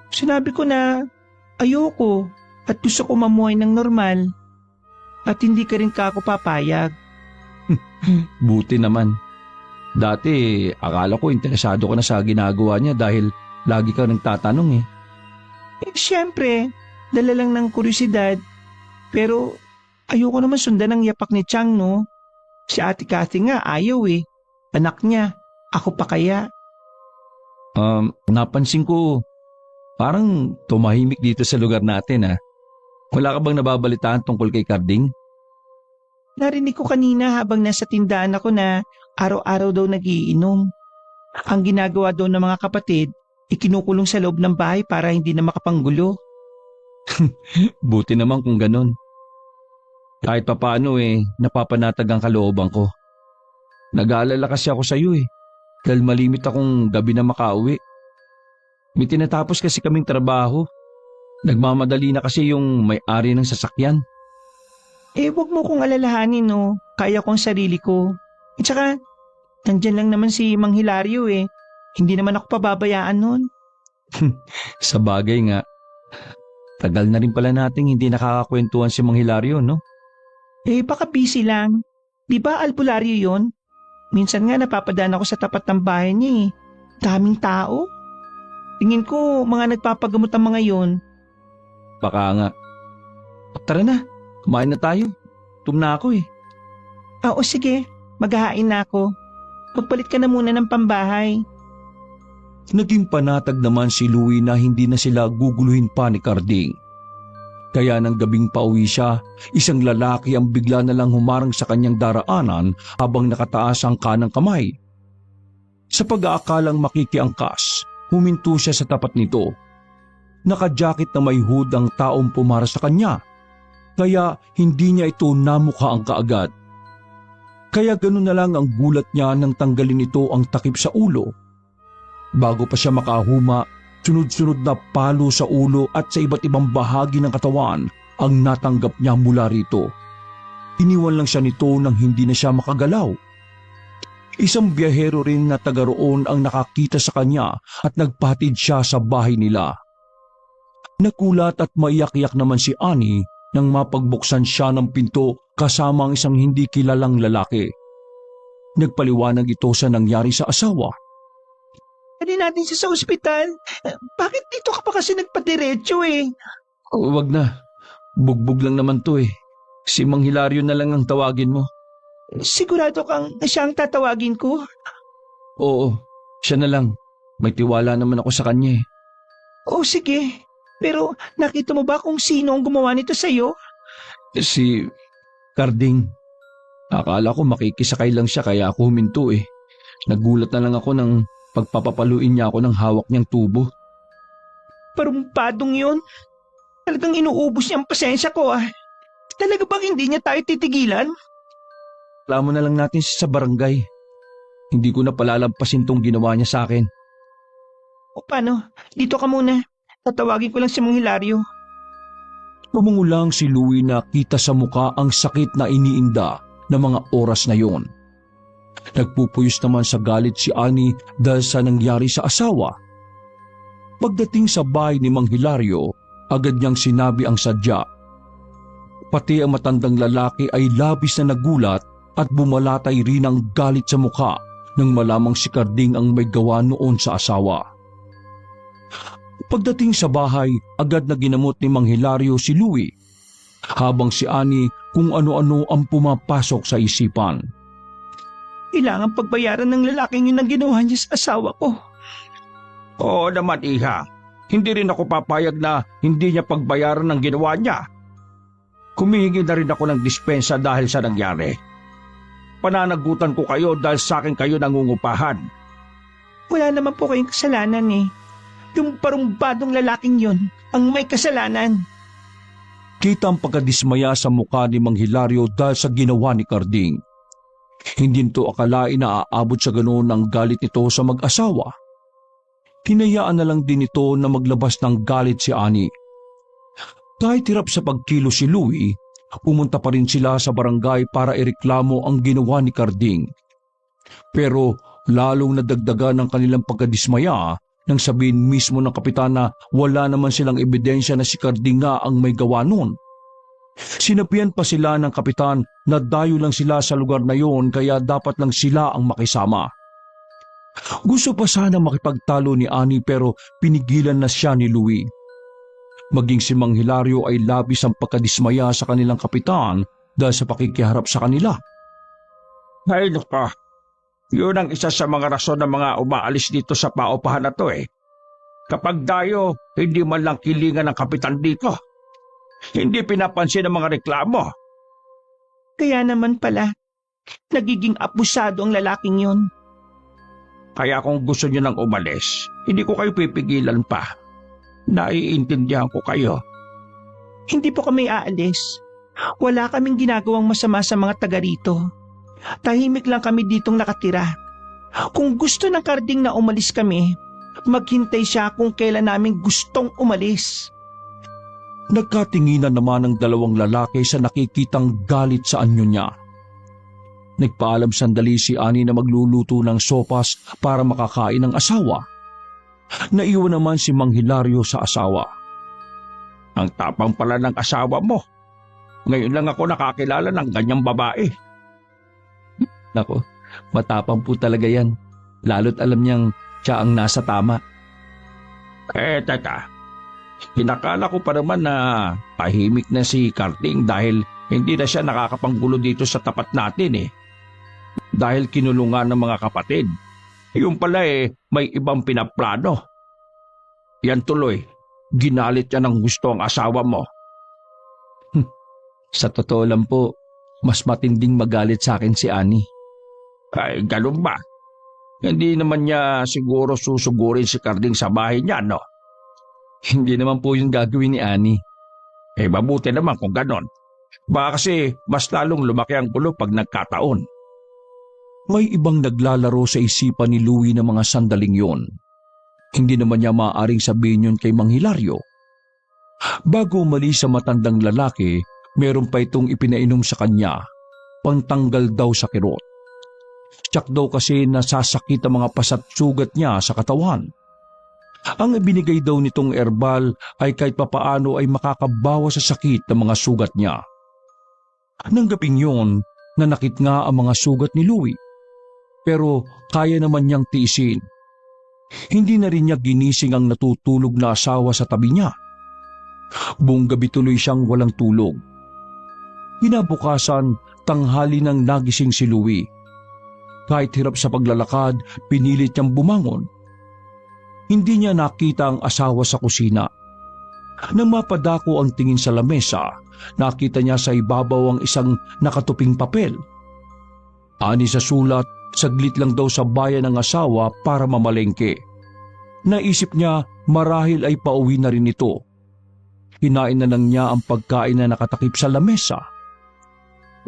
Sinabi ko na ayoko at gusto ko mamuhay ng normal. At hindi ka rin ako papayag. Buti naman. Dati, akala ko interesado ka na sa ginagawa niya dahil lagi ka nagtatanong Siyempre, dala lang ng kuryosidad. Pero ayoko naman sundan ang yapak ni Chang, no? Si Ate Cathy nga ayaw Anak niya, ako pa kaya? Napansin ko, parang tumahimik dito sa lugar natin Wala ka bang nababalitaan tungkol kay Karding? Narinig ko kanina habang nasa tindahan ako na araw-araw daw nagiinom. Ang ginagawa daw ng mga kapatid, ikinukulong sa loob ng bahay para hindi na makapanggulo. Buti naman kung ganun. Kahit papaano napapanatag ang kalooban ko. Nag-aalala kasi ako sa iyo dahil malimit akong gabi na makauwi. May tinatapos kasi kaming trabaho. Nagmamadali na kasi yung may-ari ng sasakyan. Wag mo kong alalahanin, no. Kaya ko ang sarili ko. At saka, nandyan lang naman si Mang Hilario Hindi naman ako pababayaan nun. Sa bagay nga, tagal na rin pala nating hindi nakakakwentuhan si Mang Hilario, no? Baka busy lang. Di ba albularyo yon? Minsan nga napapadaan ako sa tapat ng bahay niya Daming tao. Tingin ko mga nagpapagamot ang mga yon. Baka nga. Tara na, kumain na tayo. Gutom na ako Oo, sige. Maghahain na ako. Magpalit ka na muna ng pambahay. Naging panatag naman si Louie na hindi na sila guguluhin pa ni Carding. Kaya nang gabing pauwi siya, isang lalaki ang bigla na lang humarang sa kanyang daraanan habang nakataas ang kanang kamay. Sa pag-aakalang makikiangkas, huminto siya sa tapat nito. Naka-jacket na may hood ang taong pumara sa kanya, kaya hindi niya ito namukhaan kaagad. Kaya ganoon na lang ang gulat niya nang tanggalin ito ang takip sa ulo. Bago pa siya makahuma, sunod-sunod na palo sa ulo at sa iba't ibang bahagi ng katawan ang natanggap niya mula rito. Iniwan lang siya nito nang hindi na siya makagalaw. Isang biyahero rin na taga roon ang nakakita sa kanya at nagpatid siya sa bahay nila. Nakulat at maiyak-iyak naman si Annie nang mapagbuksan siya ng pinto kasama ang isang hindi kilalang lalaki. Nagpaliwanag ito sa nangyari sa asawa. Dali natin siya sa ospital. Bakit dito ka pa kasi nagpadiretso Wag na, bugbog lang naman to Si Mang Hilario na lang ang tawagin mo. Sigurado kang siya ang tatawagin ko? Oo, siya na lang. May tiwala naman ako sa kanya Oo, sige. Pero nakita mo ba kung sino ang gumawa nito sa'yo? Si Carding. Akala ko makikisakay lang siya kaya ako huminto Nagulat na lang ako nang pagpapapaluin niya ako ng hawak niyang tubo. Parumpadong yun. Talagang inuubos niya ang pasensya ko Talaga bang hindi niya tayo titigilan? Reklamo na lang natin sa barangay. Hindi ko na palalampasin tong ginawa niya sa akin. O paano? Dito ka muna. Tatawagin ko lang si Mang Hilario. Tumungulang si Louie na kita sa muka ang sakit na iniinda ng mga oras na yon. Nagpupuyos naman sa galit si Annie dahil sa nangyari sa asawa. Pagdating sa bahay ni Mang Hilario, agad niyang sinabi ang sadya. Pati ang matandang lalaki ay labis na nagulat at bumalatay rin ang galit sa mukha nang malamang si Carding ang may gawa noon sa asawa. Pagdating sa bahay, agad na ginamot ni Mang Hilario si Louie, habang si Annie kung ano-ano ang pumapasok sa isipan. Kailangan pagbayaran ng lalaking yun ang ginawa niya sa asawa ko. Oo naman, iha. Hindi rin ako papayag na hindi niya pagbayaran ng ginawa niya. Kumihingi na rin ako ng dispensa dahil sa nangyari. Pananagutan ko kayo dahil sa akin kayo nangungupahan. Wala naman po kayong kasalanan Yung parumbadong lalaking yun ang may kasalanan. Kita ang pagkadismaya sa mukha ni Mang Hilario dahil sa ginawa ni Carding. Hindi nito akalain na aabot sa ganoon ang galit nito sa mag-asawa. Hinayaan na lang din ito na maglabas ng galit si Annie. Kahit hirap sa pagkilo si Louie, pumunta pa rin sila sa barangay para ireklamo ang ginawa ni Carding. Pero lalong nadagdagan ng kanilang pagkadismaya nang sabihin mismo ng kapitan na wala naman silang ebidensya na si Carding nga ang may gawa noon. Sinabihan pa sila ng kapitan na dayo lang sila sa lugar na yon kaya dapat lang sila ang makisama. Gusto pa sana makipagtalo ni Annie pero pinigilan na siya ni Louie. Maging si Mang Hilario ay labis ang pagkadismaya sa kanilang kapitan dahil sa pakikiharap sa kanila. Ay, nako. Yun ang isa sa mga rason ng mga umaalis dito sa paupahan na to Kapag dayo, hindi man lang kilingan ng kapitan dito. Hindi pinapansin ang mga reklamo. Kaya naman pala, nagiging abusado ang lalaking yon. Kaya kung gusto niyo nang umalis, hindi ko kayo pipigilan pa. Naiintindihan ko kayo. Hindi po kami aalis. Wala kaming ginagawang masama sa mga taga rito. Tahimik lang kami ditong nakatira. Kung gusto ng Karding na umalis kami, maghintay siya kung kailan namin gustong umalis. Nagkatinginan naman ang dalawang lalaki sa nakikitang galit sa anyo niya. Nagpaalam sandali si Ani na magluluto ng sopas para makakain ng asawa. Naiwan naman si Mang Hilario sa asawa. Ang tapang pala ng asawa mo. Ngayon lang ako nakakilala ng ganyang babae. Nako, matapang po talaga yan. Lalo't alam niyang siya ang nasa tama. Teka. Hinakala ko pa naman na tahimik na si Karding dahil hindi na siya nakakapanggulo dito sa tapat natin eh. Dahil kinulungan ng mga kapatid. Yung pala may ibang pinaplano. Yan tuloy, ginalit niya ng gusto ang asawa mo. Sa totoo lang po, mas matinding magalit sa akin si Ani. Ay, ganun ba? Hindi naman niya siguro susugurin si Karding sa bahay niya, no? Hindi naman po yung gagawin ni Ani. Mabuti naman kung ganon. Baka kasi mas lalong lumaki ang gulo pag nagkataon. May ibang naglalaro sa isipan ni Louie ng mga sandaling yon. Hindi naman niya maaaring sabihin yun kay Mang Hilario. Bago umalis sa matandang lalaki, meron pa itong ipinainom sa kanya, pantanggal daw sa kirot. Tiyak daw kasi nasasakit ang mga pasat sugat niya sa katawan. Ang ibinigay daw nitong herbal ay kahit papaano ay makakabawa sa sakit ng mga sugat niya. Nang gabing yun, nanakit nga ang mga sugat ni Louie. Pero kaya naman niyang tiisin. Hindi na rin niya ginising ang natutulog na asawa sa tabi niya. Buong gabi tuloy siyang walang tulog. Kinabukasan, tanghali nang nagising si Louie. Kahit hirap sa paglalakad, pinilit niyang bumangon. Hindi niya nakita ang asawa sa kusina. Nang mapadako ang tingin sa lamesa, nakita niya sa ibabaw ang isang nakatuping papel. Ani sa sulat, saglit lang daw sa bayan ng asawa para mamalengke. Naisip niya marahil ay pauwi na rin ito. Hinain na lang niya ang pagkain na nakatakip sa lamesa.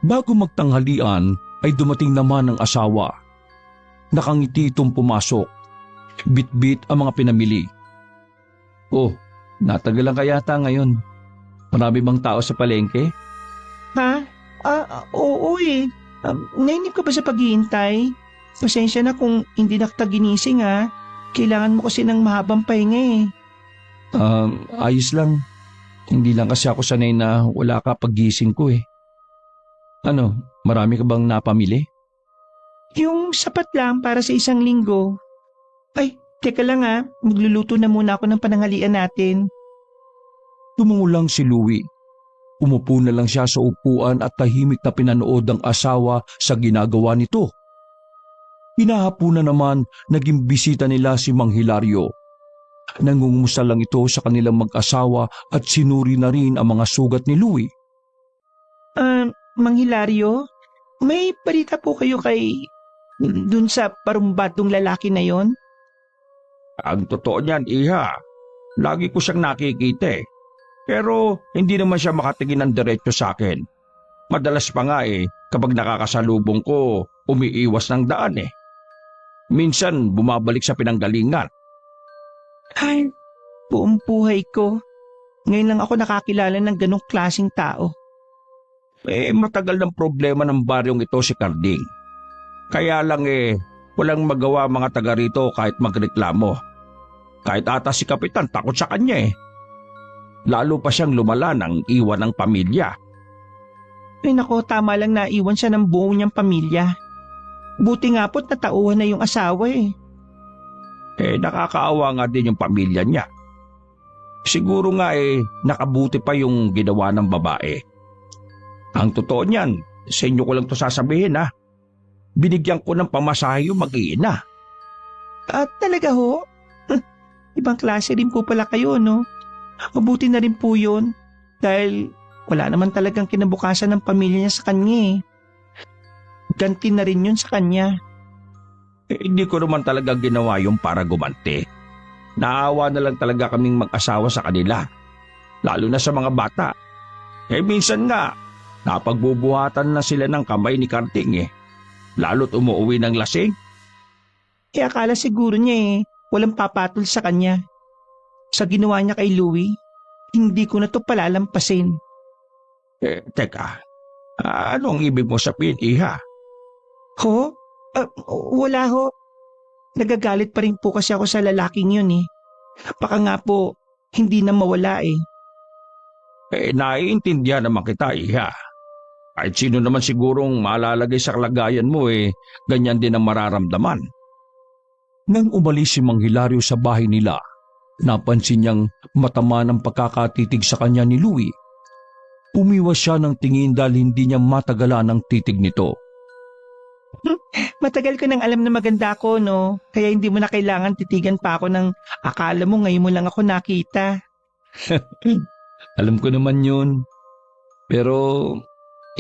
Bago magtanghalian ay dumating naman ang asawa. Nakangiti itong pumasok. Bit-bit ang mga pinamili. Oh, natagalan ka yata ngayon. Marami bang tao sa palengke? Ha? Oo eh. Nainip ka ba sa paghihintay? Pasensya na kung hindi na kita ginising ha. Kailangan mo kasi ng mahabang pahinga eh. Ayos lang. Hindi lang kasi ako sanay na wala ka paggising ko eh. Ano, marami ka bang napamili? Yung sapat lang para sa isang linggo. Ay, teka lang ha. Magluluto na muna ako ng pananghalian natin. Tumungo lang si Louie. Umupo na lang siya sa upuan at tahimik na pinanood ang asawa sa ginagawa nito. Hinahapunan naman, naging bisita nila si Mang Hilario. Nangungumusta lang ito sa kanilang mag-asawa at sinuri na rin ang mga sugat ni Louie. Mang Hilario, may balita po kayo kay dun sa parumbadong lalaki na yon? Ang totoo niyan, iha. Lagi ko siyang nakikita eh. Pero hindi naman siya makatingin ng diretso sa akin. Madalas pa nga kapag nakakasalubong ko, umiiwas ng daan eh. Minsan bumabalik sa pinanggalingan. Ay, buong buhay ko. Ngayon lang ako nakakilala ng ganong klaseng tao. Matagal ng problema ng baryong ito si Karding. Kaya lang walang magawa mga taga rito kahit magreklamo. Kahit ata si Kapitan takot sa kanya eh. Lalo pa siyang lumala ng iwan ng pamilya. Ay nako, tama lang na iwan siya ng buong niyang pamilya. Buti nga po't natauhan na yung asawa eh. Nakakaawa nga din yung pamilya niya. Siguro nga nakabuti pa yung ginawa ng babae. Ang totoo niyan, sa inyo ko lang to sasabihin ha. Binigyan ko ng pamasahe yung mag-iina. At talaga ho? Ibang klase rin po pala kayo, no? Mabuti na rin po yun. Dahil wala naman talagang kinabukasan ng pamilya niya sa kanya eh. Ganti na rin yun sa kanya. Hindi ko naman talaga ginawa yung para gumanti. Naawa na lang talaga kaming mag-asawa sa kanila. Lalo na sa mga bata. Minsan nga, napagbubuhatan na sila ng kamay ni Karding eh. Lalo't umuwi ng lasing. Akala siguro niya walang papatol sa kanya. Sa ginawa niya kay Louie, hindi ko na to palalampasin. Teka, ano ang ibig mo sabihin, Iha? Ho? Wala ho. Nagagalit pa rin po kasi ako sa lalaking yun eh. Baka nga po, hindi na mawala eh. Naiintindihan naman kita, Iha. Kahit sino naman sigurong malalagay sa kalagayan mo ganyan din ang mararamdaman. Nang umalis si Mang Hilario sa bahay nila, napansin niyang matama ng pagkakatitig sa kanya ni Louie. Umiwas siya ng tingin dahil hindi niya matagalan ang titig nito. Matagal ko nang alam na maganda ako, no? Kaya hindi mo na kailangan titigan pa ako ng akala mo ngayon mo lang ako nakita. Alam ko naman yun. Pero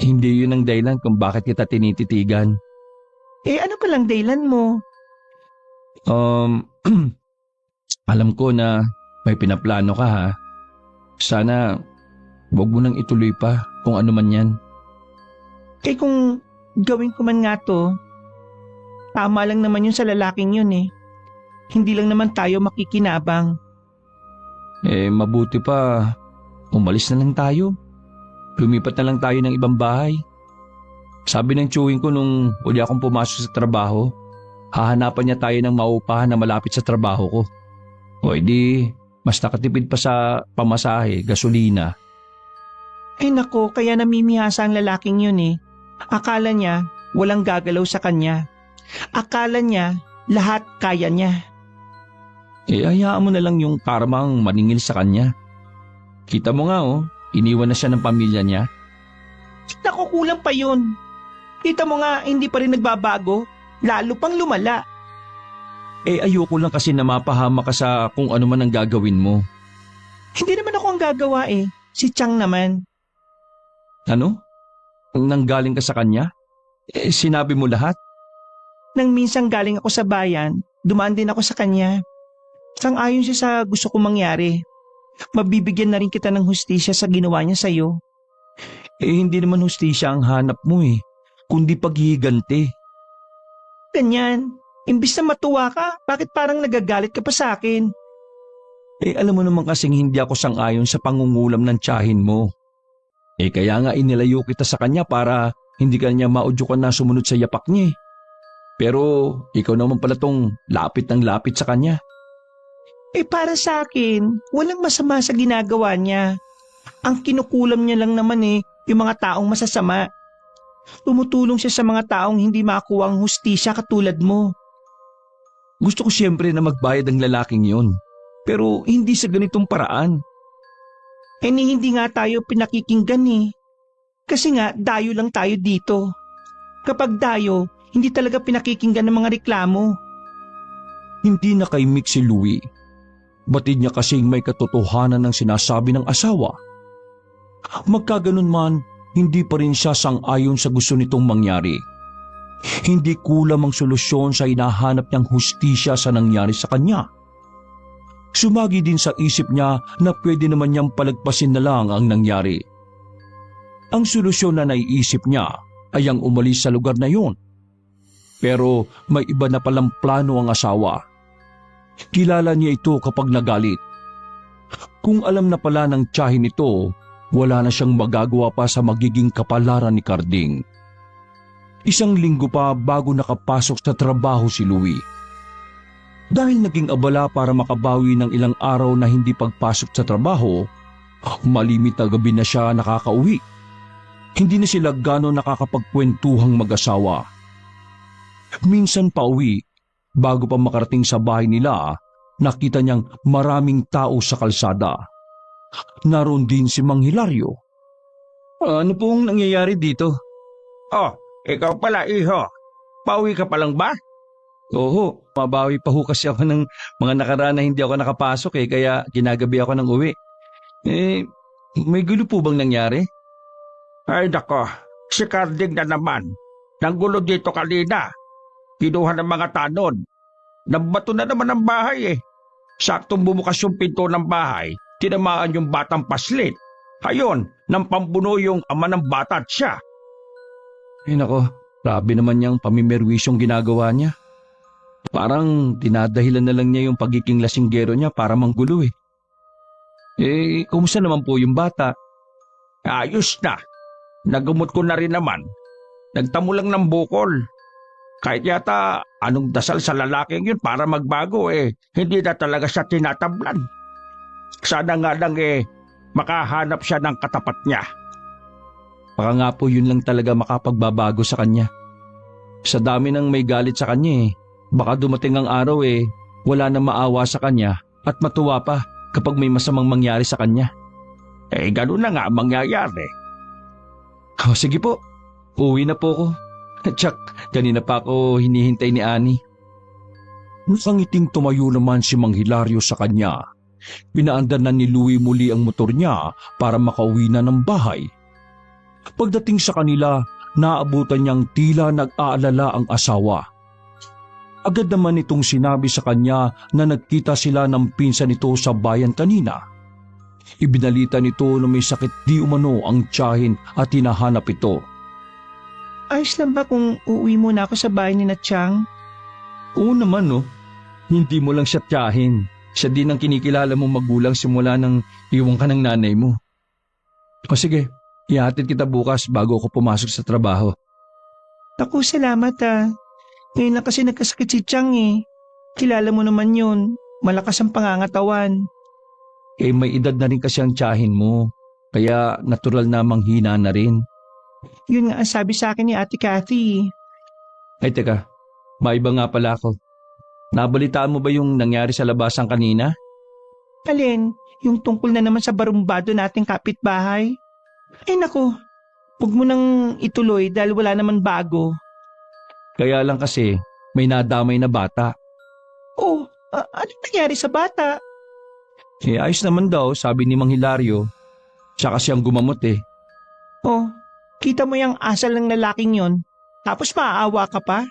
hindi yun ang dahilan kung bakit kita tinititigan. Ano palang dahilan mo? Alam ko na may pinaplano ka ha. Sana huwag mo nang ituloy pa kung ano man yan. Kung gawin ko man nga to, tama lang naman yun sa lalaking yun eh. Hindi lang naman tayo makikinabang. Mabuti pa umalis na lang tayo. Lumipat na lang tayo ng ibang bahay. Sabi ng tiyuhin ko nung uli akong pumasok sa trabaho, hahanapan niya tayo ng maupahan na malapit sa trabaho ko. O edi, mas nakatipid pa sa pamasahe, gasolina. Nako, kaya namimihasa ang lalaking yun eh. Akala niya walang gagalaw sa kanya. Akala niya lahat kaya niya. Hayaan mo na lang yung karma ang maningil sa kanya. Kita mo nga iniwan na siya ng pamilya niya. Naku, kulang pa yun. Kita mo nga, hindi pa rin nagbabago. Lalo pang lumala. Ayoko lang kasi na mapahama ka sa kung ano man ang gagawin mo. Hindi naman ako ang gagawa eh. Si Chang naman. Ano? Nanggaling ka sa kanya? Sinabi mo lahat? Nang minsang galing ako sa bayan, dumaan din ako sa kanya. Sang-ayon siya sa gusto kong mangyari. Mabibigyan na rin kita ng hustisya sa ginawa niya sa'yo. Hindi naman hustisya ang hanap mo kundi paghihiganti. Ganyan. Imbis na matuwa ka, bakit parang nagagalit ka pa sa akin? Alam mo naman kasing hindi ako sang-ayon sa pangungulam ng tiyahin mo. Kaya nga inilayo kita sa kanya para hindi ka niya maudyukan na sumunod sa yapak niya. Pero ikaw naman pala tong lapit ng lapit sa kanya. Para sa akin, walang masama sa ginagawa niya. Ang kinukulam niya lang naman yung mga taong masasama. Tumutulong siya sa mga taong hindi makuha ang hustisya katulad mo. Gusto ko siyempre na magbayad ang lalaking yon. Pero hindi sa ganitong paraan. Hindi nga tayo pinakikinggan Kasi nga, dayo lang tayo dito. Kapag dayo, hindi talaga pinakikinggan ng mga reklamo. Hindi na kay Mick si Louie. Batid niya kasing may katotohanan ng sinasabi ng asawa. Magkaganon man, hindi pa rin siya sang-ayon sa gusto nitong mangyari. Hindi kulam ang solusyon sa hinahanap niyang hustisya sa nangyari sa kanya. Sumagi din sa isip niya na pwede naman niyang palagpasin na lang ang nangyari. Ang solusyon na naiisip niya ay ang umalis sa lugar na yon. Pero may iba na palang plano ang asawa. Kilala niya ito kapag nagalit. Kung alam na pala ng tiyahin nito, wala na siyang magagawa pa sa magiging kapalaran ni Karding. Isang linggo pa bago nakapasok sa trabaho si Louie. Dahil naging abala para makabawi ng ilang araw na hindi pagpasok sa trabaho, malimit na gabi na siya nakakauwi. Hindi na sila gano'n nakakapagkwentuhang mag-asawa. Minsan pa uwi, bago pa makarating sa bahay nila, nakita niyang maraming tao sa kalsada. Naroon din si Mang Hilario. Ano pong nangyayari dito? Ikaw pala, iho. Pauwi ka pa lang ba? Oo, mabawi pa ho kasi ako ng mga nakaraan na hindi ako nakapasok kaya ginagabi ako ng uwi. May gulo po bang nangyari? Ay nako, si Carding na naman. Nanggulo dito kanina. Kinuha ng mga tanod. Nabato na naman ang bahay eh. Saktong bumukas yung pinto ng bahay, tinamaan yung batang paslit. Ayon, nang pambuno yung ama ng bata at siya. Ay nako, grabe naman niyang pamimerwisyong ginagawa niya. Parang dinadahilan na lang niya yung pagiging lasinggero niya para manggulo eh. Kumusta naman po yung bata? Ayos na. Nagamot ko na rin naman. Nagtamo lang ng bukol. Kahit yata anong dasal sa lalaking yun para magbago eh. Hindi na talaga siya tinatablan. Sana nga lang makahanap siya ng katapat niya. Baka nga po yun lang talaga makapagbabago sa kanya. Sa dami ng may galit sa kanya baka dumating ang araw wala na maawa sa kanya at matuwa pa kapag may masamang mangyari sa kanya. Ganun na nga ang mangyayari. Sige po, uwi na po ako. Tsak, kanina pa ako hinihintay ni Ani. Nakangiting tumayo naman si Mang Hilario sa kanya. Pinaandar na ni Louie muli ang motor niya para makauwi na ng bahay. Pagdating sa kanila, naabutan niyang tila nag-aalala ang asawa. Agad naman itong sinabi sa kanya na nagkita sila ng pinsan nito sa bayan kanina. Ibinalita nito na may sakit di umano ang tiyahin at hinahanap ito. Ayos lang ba kung uuwi muna ako sa bahay ni Natchang? Oo naman hindi mo lang siya tiyahin. Siya din ang kinikilala mong magulang simula nang iwan ka ng nanay mo. O sige, ihatid kita bukas bago ako pumasok sa trabaho. Naku, salamat Ngayon na kasi nagkasakit si Chang Kilala mo naman yun. Malakas ang pangangatawan. May edad na rin kasi ang tiyahin mo. Kaya natural na manghina na rin. Yun nga ang sabi sa akin ni Ate Cathy. Ay teka, maiba nga pala ako. Nabalitaan mo ba yung nangyari sa labasan kanina? Alin, yung tungkol na naman sa barumbado nating kapitbahay? Ay naku, huwag mo nang ituloy dahil wala naman bago. Kaya lang kasi may nadamay na bata. Oh, ano nangyari sa bata? Ayos naman daw, sabi ni Mang Hilario. Siya kasi ang gumamot Oh, kita mo yung asal ng lalaking yon, tapos maaawa ka pa?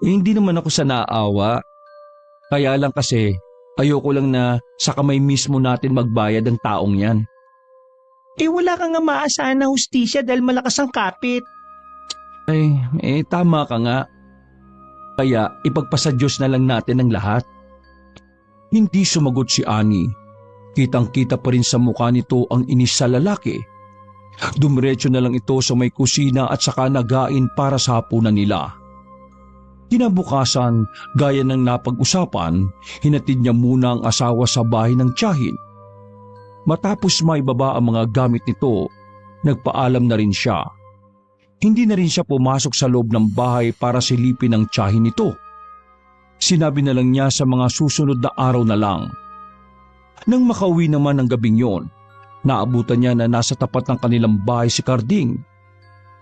Hindi naman ako sa naawa. Kaya lang kasi ayoko lang na sa kamay mismo natin magbayad ang taong yan. Wala kang nga maasahan na hustisya dahil malakas ang kapit. Tama ka nga. Kaya ipagpasa Diyos na lang natin ang lahat. Hindi sumagot si Ani. Kitang-kita pa rin sa mukha nito ang inis sa lalaki. Dumiretso na lang ito sa may kusina at saka nagain para sa hapunan nila. Kinabukasan, gaya ng napag-usapan, hinatid niya muna ang asawa sa bahay ng tiyahin. Matapos maibaba ang mga gamit nito, nagpaalam na rin siya. Hindi na rin siya pumasok sa loob ng bahay para silipin ang tiyahin nito. Sinabi na lang niya sa mga susunod na araw na lang. Nang makauwi naman ng gabing yon, naabutan niya na nasa tapat ng kanilang bahay si Carding.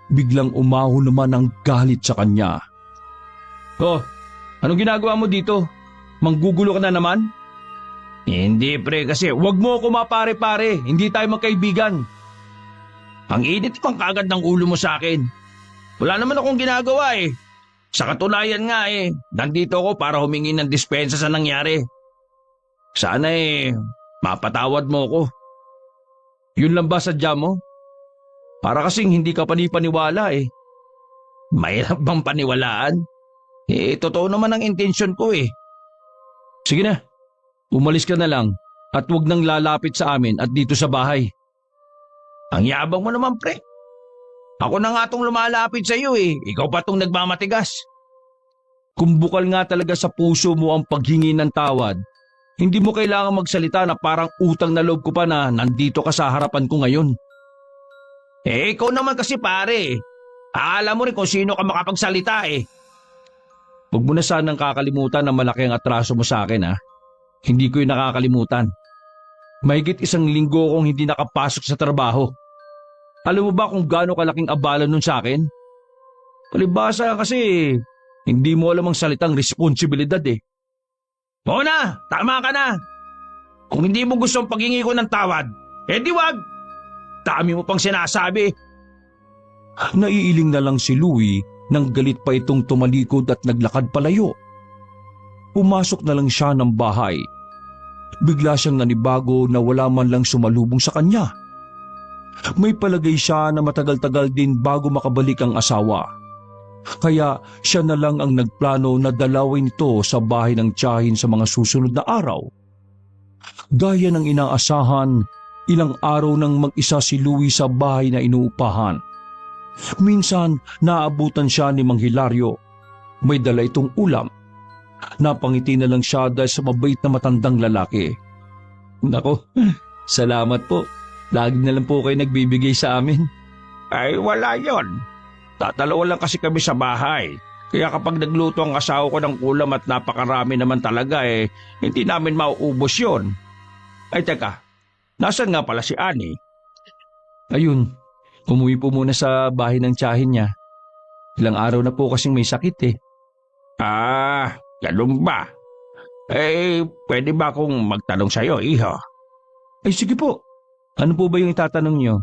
Biglang umahon naman ang galit sa kanya. Oh, anong ginagawa mo dito? Manggugulo ka na naman? Hindi pre, kasi Huwag mo ako mapare-pare, hindi tayo magkaibigan. ang init pang kagad ng ulo mo sa akin. Wala naman akong ginagawa Sa katunayan nga nandito ako para humingi ng dispensa sa nangyari. Sana mapatawad mo ako. Yun lang ba sadya mo? Para kasing hindi ka panipaniwala Mahirap bang paniwalaan? Totoo naman ang intensyon ko Sige na, umalis ka na lang at huwag nang lalapit sa amin at dito sa bahay. Ang yabang mo naman pre. Ako na nga tong lumalapit sa iyo Ikaw pa tong nagmamatigas. Kung bukal nga talaga sa puso mo ang paghingi ng tawad, hindi mo kailangan magsalita na parang utang na loob ko pa na nandito ka sa harapan ko ngayon. Ikaw naman kasi pare. Alam mo rin kung sino ka makapagsalita Huwag mo na sanang kakalimutan na malaki ang atraso mo sa akin Hindi ko yung nakakalimutan. Mahigit 1 linggo kong hindi nakapasok sa trabaho. Alam mo ba kung gaano kalaking abala nun sa akin? Palibhasa kasi hindi mo alam ang salitang responsibilidad Oo na, tama ka na. Kung hindi mo gusto ang paghingi ko ng tawad, di wag. Dami mo pang sinasabi. Naiiling na lang si Louie nang galit pa itong tumalikod at naglakad palayo. Pumasok na lang siya ng bahay. Bigla siyang nanibago na wala man lang sumalubong sa kanya. May palagay siya na matagal-tagal din bago makabalik ang asawa. Kaya siya na lang ang nagplano na dalawin ito sa bahay ng tiyahin sa mga susunod na araw. Gaya ng inaasahan, ilang araw nang mag-isa si Louie sa bahay na inuupahan. Minsan, naabutan siya ni Mang Hilario. May dala itong ulam. Napangiti na lang siya dahil sa mabait na matandang lalaki. Nako, salamat po. Lagi na lang po kayo nagbibigay sa amin. Ay, wala yon. Tatalawa lang kasi kami sa bahay. Kaya kapag nagluto ang asawa ko ng ulam at napakarami naman talaga hindi namin mauubos yon. Ay teka, nasan nga pala si Annie? Ayun, umuwi po muna sa bahay ng tiyahin niya. Ilang araw na po kasing may sakit eh. Ah, ganun ba? Pwede ba akong magtanong sa'yo, iho? Ay sige po, ano po ba yung itatanong niyo?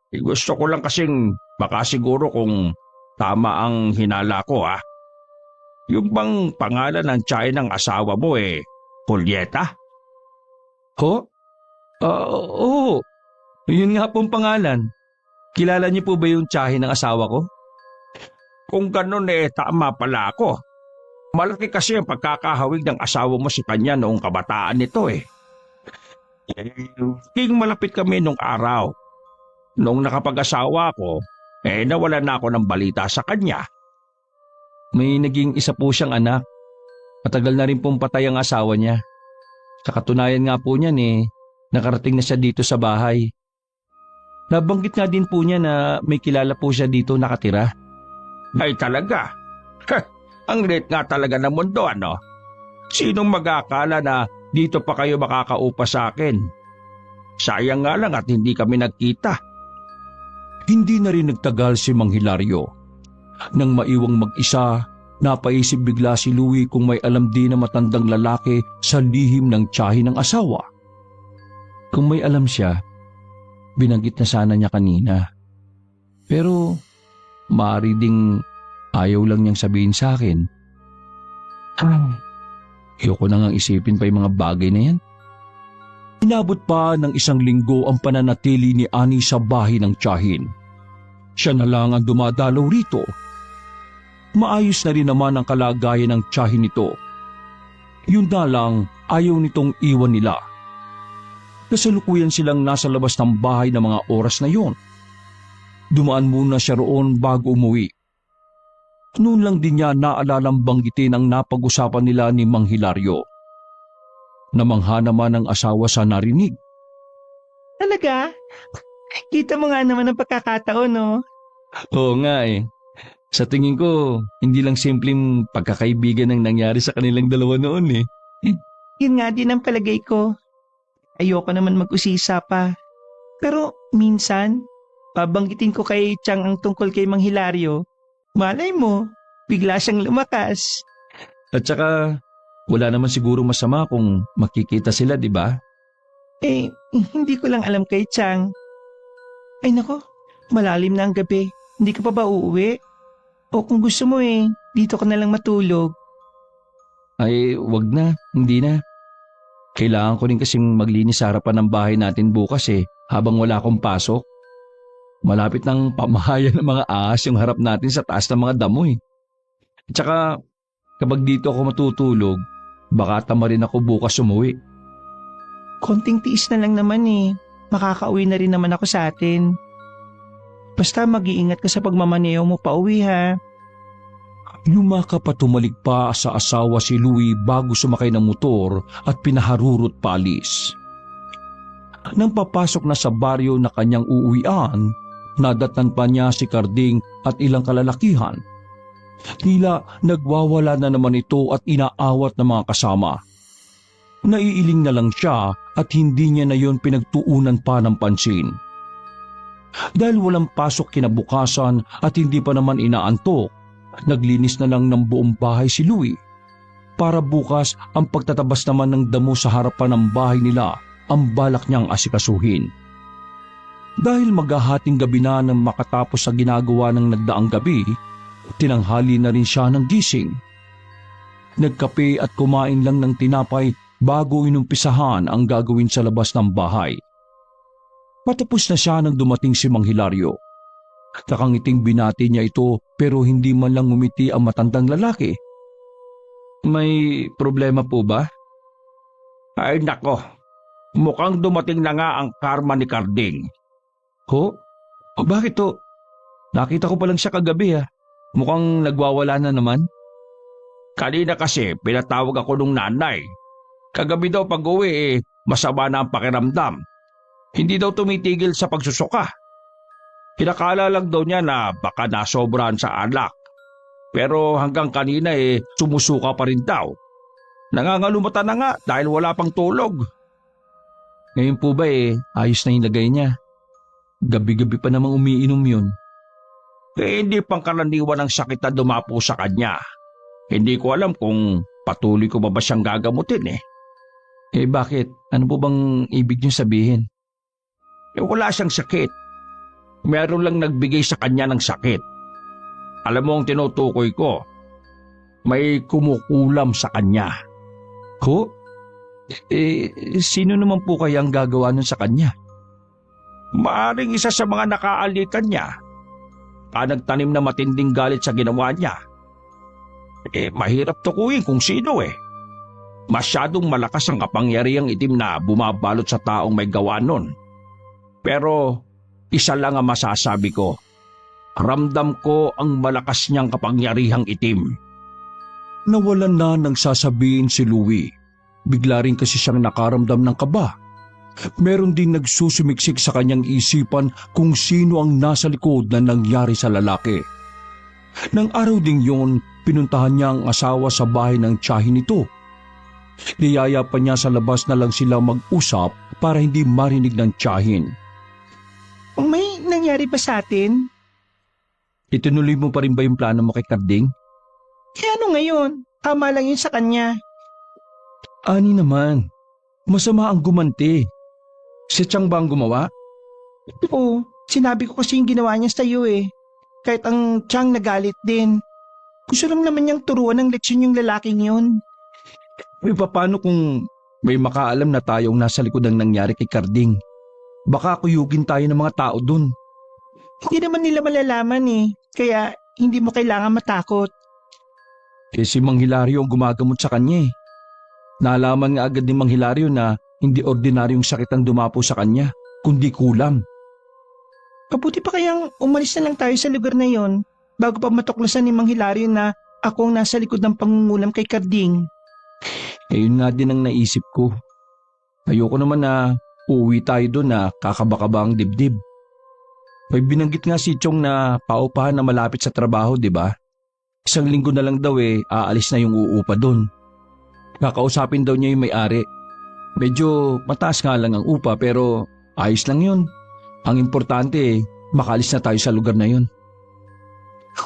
Gusto ko lang kasing baka siguro kung tama ang hinala ko, ha? Yung bang pangalan ng tiyahin ng asawa mo Julieta? Ho? Oo. Yun nga pong pangalan. Kilala niyo po ba yung tiyahin ng asawa ko? Kung ganun tama pala ako. Malaki kasi ang pagkakahawig ng asawa mo sa kanya noong kabataan nito King malapit kami nung araw. Nung nakapag-asawa ko, nawala na ako ng balita sa kanya. May naging isa po siyang anak. Matagal na rin pong patay ang asawa niya. Sa katunayan nga po niyan nakarating na siya dito sa bahay. Nabanggit nga din po niya na may kilala po siya dito nakatira. Ay talaga? Ang liit nga talaga ng mundo, ano? Sinong mag-akala na dito pa kayo makakaupa sa akin? Sayang nga lang at hindi kami nagkita. Hindi na rin nagtagal si Mang Hilario. Nang maiwang mag-isa, napaisip bigla si Louie kung may alam din na matandang lalaki sa lihim ng tiyahin ng asawa. Kung may alam siya, binanggit na sana niya kanina. Pero maaari ding ayaw lang niyang sabihin sa akin. Ayoko na ngang isipin pa yung mga bagay na yan. Inabot pa ng 1 linggo ang pananatili ni Annie sa bahay ng tiyahin. Siya na lang ang dumadalaw rito. Maayos na rin naman ang kalagayan ng tiyahin nito. Yun na lang, ayaw nitong iwan nila. Kasalukuyan silang nasa labas ng bahay ng mga oras na yon. Dumaan muna siya roon bago umuwi. Noon lang din niya naalalang banggitin ang napag-usapan nila ni Mang Hilario. Namangha naman ang asawa sa narinig. Talaga? Kita mo nga naman ang pagkakataon, no? Oo nga Sa tingin ko, hindi lang simpleng pagkakaibigan ang nangyari sa kanilang dalawa noon Yun nga din ang palagay ko. Ayoko naman mag-usisa pa. Pero minsan, babanggitin ko kay Chang ang tungkol kay Mang Hilario. Malay mo, bigla siyang lumakas. At saka, wala naman siguro masama kung makikita sila, di ba? Hindi ko lang alam kay Chang. Ay nako, malalim na ang gabi. Hindi ka pa ba uuwi? O kung gusto mo dito ka na lang matulog. Ay, wag na, hindi na. Kailangan ko rin kasing maglinis sa harapan ng bahay natin bukas habang wala akong pasok. Malapit ng pamahayan ng mga ahas yung harap natin sa taas ng mga damo At saka, kapag dito ako matutulog, baka tama rin ako bukas umuwi. Konting tiis na lang naman Makakauwi na rin naman ako sa atin. Basta mag-iingat ka sa pagmamaneho mo pa uwi ha. Lumakap at tumalik pa sa asawa si Louie bago sumakay ng motor at pinaharurot palis. Nang papasok na sa baryo na kanyang uuwian, nadatnan pa niya si Karding at ilang kalalakihan. Tila nagwawala na naman ito at inaawat ng mga kasama. Naiiling na lang siya at hindi niya na yon pinagtuunan pa ng pansin. Dahil walang pasok kinabukasan at hindi pa naman inaantok, naglinis na lang ng buong bahay si Louie. Para bukas ang pagtatabas naman ng damo sa harapan ng bahay nila ang balak niyang asikasuhin. Dahil maghahating gabi na nang makatapos sa ginagawa ng nagdaang gabi, tinanghali na rin siya ng gising. Nagkape at kumain lang ng tinapay bago inumpisahan ang gagawin sa labas ng bahay. Patapos na siya nang dumating si Mang Hilario. Nakangiting binati niya ito pero hindi man lang ngumiti ang matandang lalaki. May problema po ba? Ay nako, mukhang dumating na nga ang karma ni Carding. Ho? O bakit to? Nakita ko pa lang siya kagabi Mukhang nagwawala na naman. Kanina kasi pinatawag ako nung nanay. Kagabi daw pag-uwi masama na ang pakiramdam. Hindi daw tumitigil sa pagsusuka. Kinakala lang daw niya na baka nasobrahan sa alak. Pero hanggang kanina sumusuka pa rin daw. Nangangalumata na nga dahil wala pang tulog. Ngayon po ba ayos na yung lagay niya? Gabi-gabi pa namang umiinom yun. Hindi pang karaniwan ang sakit na dumapo sa kanya. Hindi ko alam kung patuloy ko ba siyang gagamutin Bakit? Ano po bang ibig niyong sabihin? Wala siyang sakit. Meron lang nagbigay sa kanya ng sakit. Alam mo ang tinutukoy ko. May kumukulam sa kanya. Ho? Sino naman po kaya ang gagawa nun sa kanya? Maaring isa sa mga nakaalikan niya. Nagtanim na matinding galit sa ginawa niya. Mahirap tukuyin kung sino Masyadong malakas ang kapangyarihang itim na bumabalot sa taong may gawa nun. Pero isa lang ang masasabi ko. Ramdam ko ang malakas niyang kapangyarihang itim. Nawalan na ng sasabihin si Louie. Bigla rin kasi siyang nakaramdam ng kaba. Meron din nagsusumiksik sa kanyang isipan kung sino ang nasa likod na nangyari sa lalaki. Nang araw ding yun, pinuntahan niya ang asawa sa bahay ng tiyahin nito. Niyaya pa niya sa labas na lang sila mag-usap para hindi marinig ng tiyahin. May nangyari ba sa atin? Itinuloy mo pa rin ba yung plano mo kay Carding? Ano ngayon? Tama lang yun sa kanya. Ani naman. Masama ang gumanti. Si Chang ba ang gumawa? Oo, sinabi ko kasi yung ginawa niya sa iyo Kahit ang Chang nagalit din. Gusto lang naman niyang turuan ng leksyon yung lalaking yun. Paano kung may makaalam na tayong nasa likod ng nangyari kay Carding? Baka kuyugin tayo ng mga tao dun. Hindi naman nila malalaman Kaya hindi mo kailangan matakot. Si Mang Hilario ang gumagamot sa kanya Nalaman nga agad ni Mang Hilario na hindi ordinaryong sakit ang dumapo sa kanya, kundi kulam. Mabuti pa kayang umalis na lang tayo sa lugar na yon bago pa matuklasan ni Mang Hilario na ako ang nasa likod ng pangungulam kay Carding. Yun nga din ang naisip ko. Ayoko naman na uuwi tayo doon na kakabakaba ang dibdib. May binanggit nga si Chong na paupahan na malapit sa trabaho, di ba? Isang linggo na lang daw aalis na yung uupa doon. Kakausapin daw niya yung may-ari. Medyo mataas nga lang ang upa pero ayos lang yun. Ang importante makalis na tayo sa lugar na yun.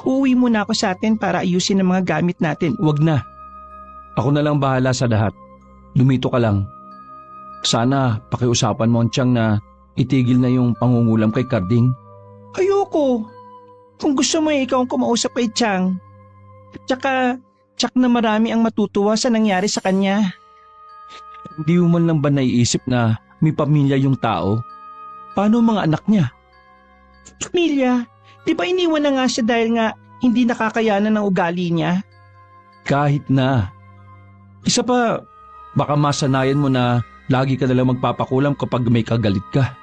Uwi muna ako sa atin para ayusin ang mga gamit natin. Wag na. Ako na lang bahala sa lahat. Lumito ka lang. Sana pakiusapan mo ang Tiyang na itigil na yung pangungulam kay Carding. Ayoko. Kung gusto mo ikaw ang kumausap kay Chang. Tsaka, tsak na marami ang matutuwa sa nangyari sa kanya. Hindi mo man lang ba naiisip na may pamilya yung tao? Paano ang mga anak niya? Pamilya, di ba iniwan na nga siya dahil nga hindi nakakayanan ng ugali niya? Kahit na. Isa pa, baka masanayan mo na lagi ka nalang magpapakulam kapag may kagalit ka.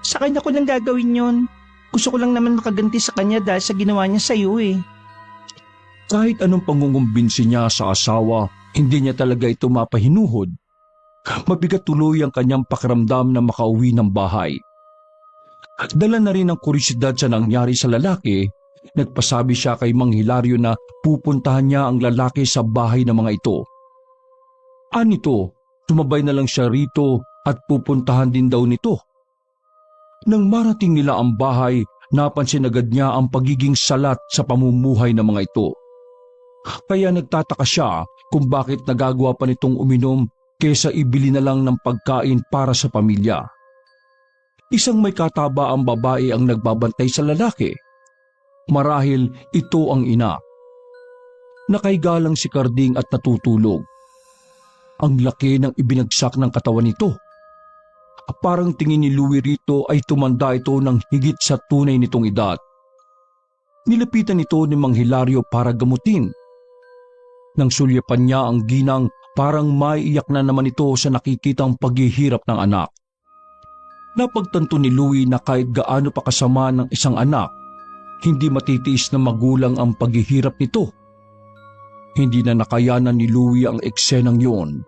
Sa kanya ko lang gagawin yon. Gusto ko lang naman makaganti sa kanya dahil sa ginawa niya sa iyo Kahit anong pangungumbinsi niya sa asawa, hindi niya talaga ito mapahinuhod. Mabigat tuloy ang kanyang pakiramdam na makauwi ng bahay. Dala na rin ang kurisidad sa nangyari sa lalaki, nagpasabi siya kay Mang Hilario na pupuntahan niya ang lalaki sa bahay ng mga ito. Anito, sumabay na lang siya rito at pupuntahan din daw nito. Nang marating nila ang bahay, napansin agad niya ang pagiging salat sa pamumuhay ng mga ito. Kaya nagtataka siya kung bakit nagagawa pa nitong uminom kesa ibili na lang ng pagkain para sa pamilya. Isang may kataba ang babae ang nagbabantay sa lalaki. Marahil ito ang ina. Nakahiga lang si Karding at natutulog. Ang laki ng ibinagsak ng katawan nito. Parang tingin ni Louie rito ay tumanda ito ng higit sa tunay nitong edad. Nilapitan ito ni Mang Hilario para gamutin. Nang sulyapan niya ang ginang, parang maiiyak na naman ito sa nakikitang paghihirap ng anak. Napagtanto ni Louie na kahit gaano pa kasama ng isang anak, hindi matitiis na magulang ang paghihirap nito. Hindi na nakayanan ni Louie ang eksenang yun.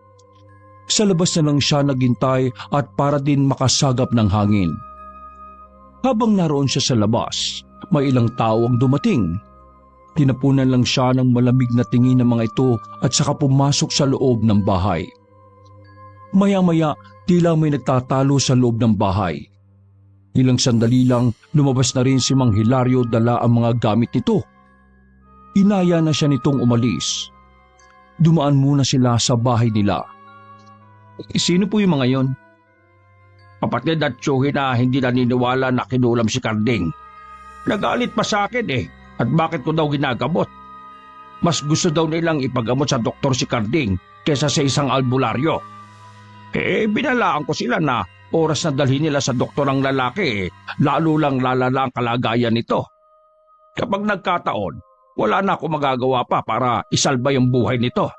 Sa labas na lang siya naghintay at para din makasagap ng hangin. Habang naroon siya sa labas, may ilang tao ang dumating. Tinapunan lang siya ng malamig na tingin ng mga ito at saka pumasok sa loob ng bahay. Maya-maya, tila may nagtatalo sa loob ng bahay. Ilang sandali lang, lumabas na rin si Mang Hilario dala ang mga gamit nito. Inaya na siya nitong umalis. Dumaan muna sila sa bahay nila. Sino po yung mga yon? Kapatid at tiyuhin na hindi naniniwala na kinulam si Karding. Nagalit pa sa akin at bakit ko daw ginagamot. Mas gusto daw nilang ipagamot sa doktor si Karding kesa sa isang albularyo. Binalaan ko sila na oras na dalhin nila sa doktor ang lalaki, lalo lang lalala ang kalagayan nito. Kapag nagkataon, wala na ako magagawa pa para isalba yung buhay nito.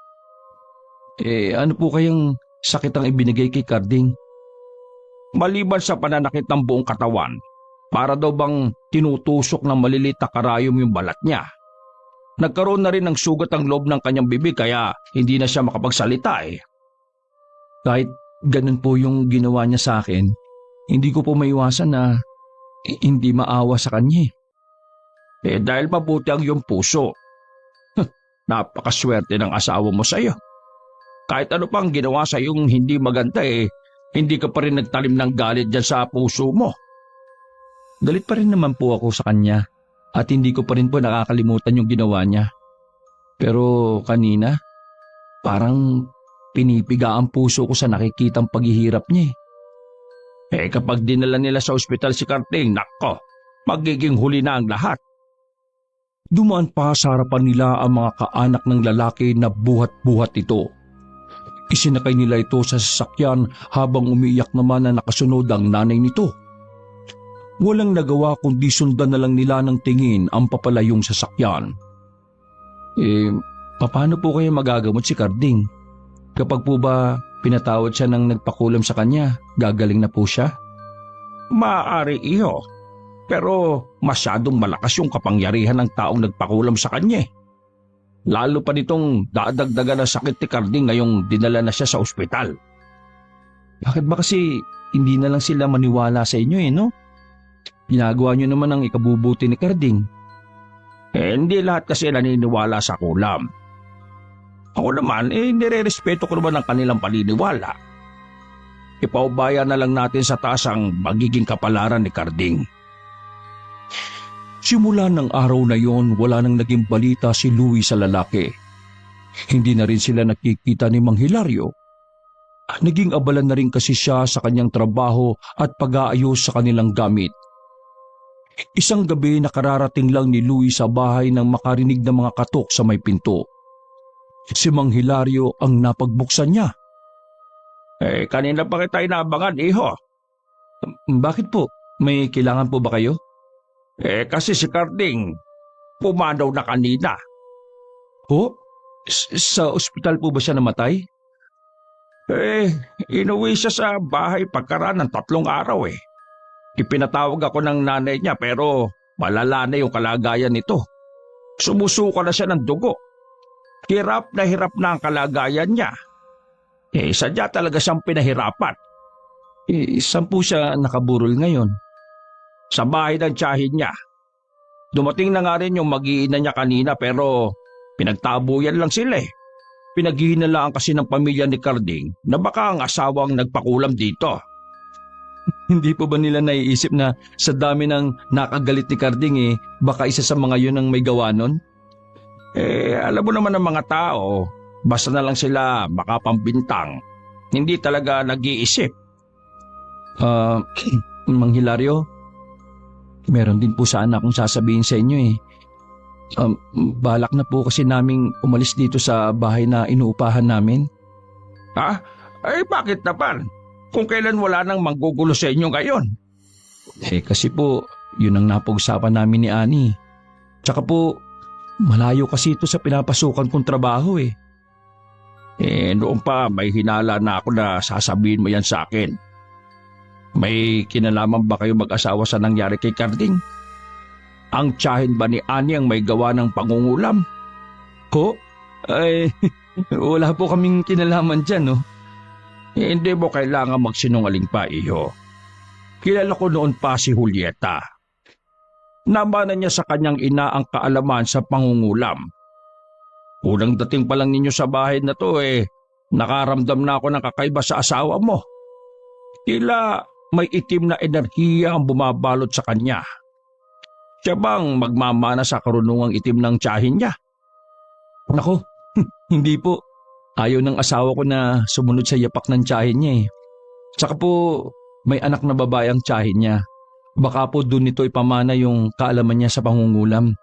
Ano po kayang sakit ang ibinigay kay Karding? Maliban sa pananakit ng buong katawan, para daw bang tinutusok ng malilit na karayom yung balat niya. Nagkaroon na rin ng sugat ang loob ng kanyang bibig kaya hindi na siya makapagsalita. Kahit ganun po yung ginawa niya sa akin, hindi ko po maiwasan na hindi maawa sa kanya. Dahil mabuti ang iyong puso. Napakaswerte ng asawa mo sa iyo. Kahit ano pang ginawa sa iyong hindi maganda hindi ka pa rin nagtalim ng galit dyan sa puso mo. Galit pa rin naman po ako sa kanya at hindi ko pa rin po nakakalimutan yung ginawa niya. Pero kanina, parang pinipiga ang puso ko sa nakikitang paghihirap niya. Kapag dinala nila sa ospital si Karding, nako, magiging huli na ang lahat. Dumaan pa sa harapan nila ang mga kaanak ng lalaki na buhat-buhat ito. Isinakay nila ito sa sasakyan habang umiiyak naman na nakasunod ang nanay nito. Walang nagawa kundi sundan na lang nila ng tingin ang papalayong sasakyan. Paano po kayo magagamot si Karding? Kapag po ba pinatawad siya ng nagpakulam sa kanya, gagaling na po siya? Maaari iyo, pero masyadong malakas yung kapangyarihan ng taong nagpakulam sa kanya. Lalo pa nitong dadagdagan ng sakit ni Karding ngayong dinala na siya sa ospital. Bakit ba kasi hindi na lang sila maniwala sa inyo no? Ginagawa niyo naman ang ikabubuti ni Karding. Hindi lahat kasi naniniwala sa kulam. Ako naman, nire-respeto ko naman ang kanilang paniniwala. Ipaubaya na lang natin sa taas ang magiging kapalaran ni Karding. Simula ng araw na yon, wala nang naging balita si Louie sa lalaki. Hindi na rin sila nakikita ni Mang Hilario. Naging abala na rin kasi siya sa kanyang trabaho at pag-aayos sa kanilang gamit. Isang gabi nakararating lang ni Louie sa bahay nang makarinig ng mga katok sa may pinto. Si Mang Hilario ang napagbuksan niya. Kanina pa kita inaabangan, iho. Bakit po? May kailangan po ba kayo? Kasi si Karding, pumanaw na kanina. Ho? Sa ospital po ba siya namatay? Inuwi siya sa bahay pagkaraan ng 3 araw Ipinatawag ako ng nanay niya pero malala na yung kalagayan nito. Sumusuka na siya ng dugo. Hirap na ang kalagayan niya. Sadya talaga siyang pinahirapan. Saan po siya nakaburol ngayon? Sa bahay ng tiyahin niya. Dumating na nga rin yung mag-iina niya kanina pero pinagtabuyan lang sila Pinaghihinalaan kasi ng pamilya ni Karding na baka ang asawang nagpakulam dito. Hindi po ba nila naiisip na sa dami ng nakagalit ni Karding baka isa sa mga yun ang may gawa nun? Alam mo naman ng mga tao, basta na lang sila makapambintang. Hindi talaga nag-iisip. Mang Hilario, meron din po sana akong sasabihin sa inyo eh. Balak na po kasi naming umalis dito sa bahay na inuupahan namin. Ha? Ay bakit naman? Kung kailan wala nang manggugulo sa inyo ngayon. Kasi po, yun ang napag-usapan namin ni Ani. Tsaka po, malayo kasi ito sa pinapasukan kong trabaho eh. Noon pa may hinala na ako na sasabihin mo yan sa akin. May kinalaman ba kayo mag-asawa sa nangyari kay Carding? Ang tiyahin ba ni Ani ang may gawa ng pangungulam? Ko? Ay, wala po kaming kinalaman dyan, no? Hindi mo kailangan magsinungaling pa, iho. Kilala ko noon pa si Julieta. Namanan niya sa kanyang ina ang kaalaman sa pangungulam. Unang dating pa lang ninyo sa bahay na to nakaramdam na ako ng kakaiba sa asawa mo. Tila may itim na enerhiya ang bumabalot sa kanya. Siya bang magmamana sa karunungang itim ng tiyahin niya? Nako, hindi po. Ayaw ng asawa ko na sumunod sa yapak ng tiyahin niya eh. Tsaka po, may anak na babae ang tiyahin niya. Baka po doon nito ipamana yung kaalaman niya sa pangungulam.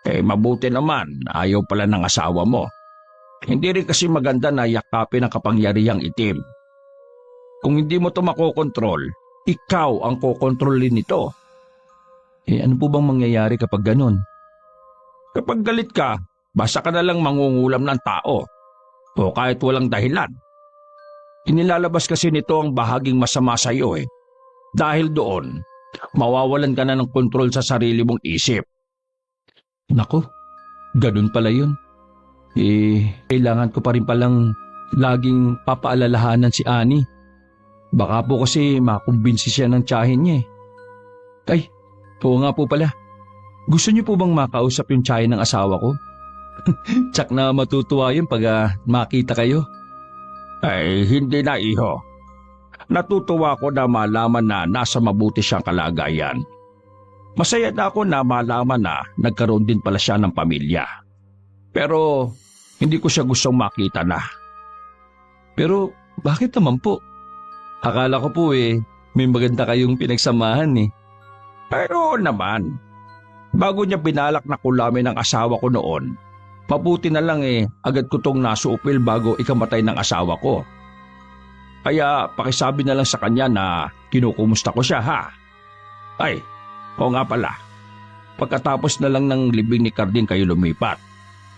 Mabuti naman, ayaw pala ng asawa mo. Hindi rin kasi maganda na yakapin ang kapangyarihang itim. Kung hindi mo ito makokontrol, ikaw ang kokontrolin nito. Ano po bang mangyayari kapag ganun? Kapag galit ka, basta ka na lang mangungulam ng tao. O kahit walang dahilan. Inilalabas kasi nito ang bahaging masama sa iyo Dahil doon, mawawalan ka na ng kontrol sa sarili mong isip. Nako, ganun pala yun. Kailangan ko pa rin palang laging papaalalahanan si Ani. Baka po kasi makumbinsi siya ng tiyahin niya Ay, oo nga po pala. Gusto niyo po bang makausap yung tiyahin ng asawa ko? Tsak na matutuwa yun pag makita kayo. Hindi na iho. Natutuwa ko na malaman na nasa mabuti siyang kalagayan. Masaya na ako na malaman na nagkaroon din pala siya ng pamilya. Pero hindi ko siya gustong makita na. Pero bakit naman po? Akala ko po may maganda kayong pinagsamahan Pero naman, bago niya binalak na kulamin ang asawa ko noon, mabuti na lang agad ko tong nasuupil bago ikamatay ng asawa ko. Kaya pakisabi na lang sa kanya na kinukumusta ko siya ha. Ay, oo nga pala. Pagkatapos na lang ng libing ni Carding kayo lumipat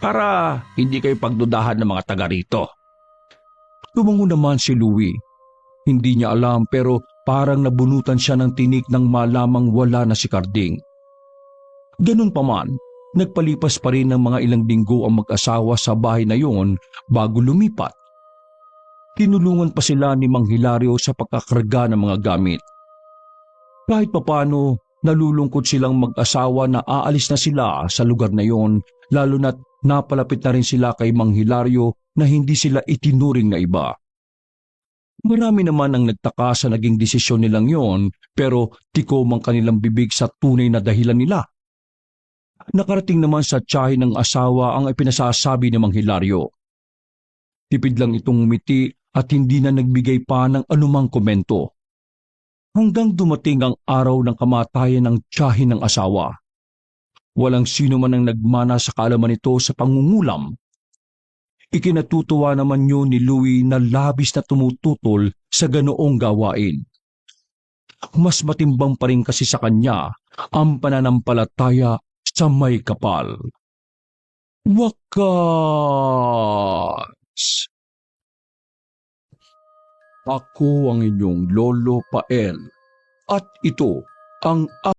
para hindi kayo pagdudahan ng mga taga rito. Tumango naman si Louie. Hindi niya alam pero parang nabunutan siya ng tinik nang malamang wala na si Carding. Ganun pa man, nagpalipas pa rin ng mga ilang linggo ang mag-asawa sa bahay na yun bago lumipat. Tinulungan pa sila ni Mang Hilario sa pagkakarga ng mga gamit. Kahit papano, nalulungkot silang mag-asawa na aalis na sila sa lugar na yon, lalo na't napalapit na rin sila kay Mang Hilario na hindi sila itinuring na iba. Marami naman ang nagtaka sa naging desisyon nilang yon, pero tikom ang kanilang bibig sa tunay na dahilan nila. Nakarating naman sa tiyahin ng asawa ang ipinasasabi ni Mang Hilario. Tipid lang itong ngumiti at hindi na nagbigay pa ng anumang komento. Hanggang dumating ang araw ng kamatayan ng tiyahin ng asawa. Walang sino man ang nagmana sa kaalaman nito sa pangungulam. Ikinatutuwa naman yun ni Louie na labis na tumututol sa ganoong gawain. Mas matimbang pa rin kasi sa kanya ang pananampalataya sa may kapal. Wakas! Ako ang inyong Lolo Pael at ito ang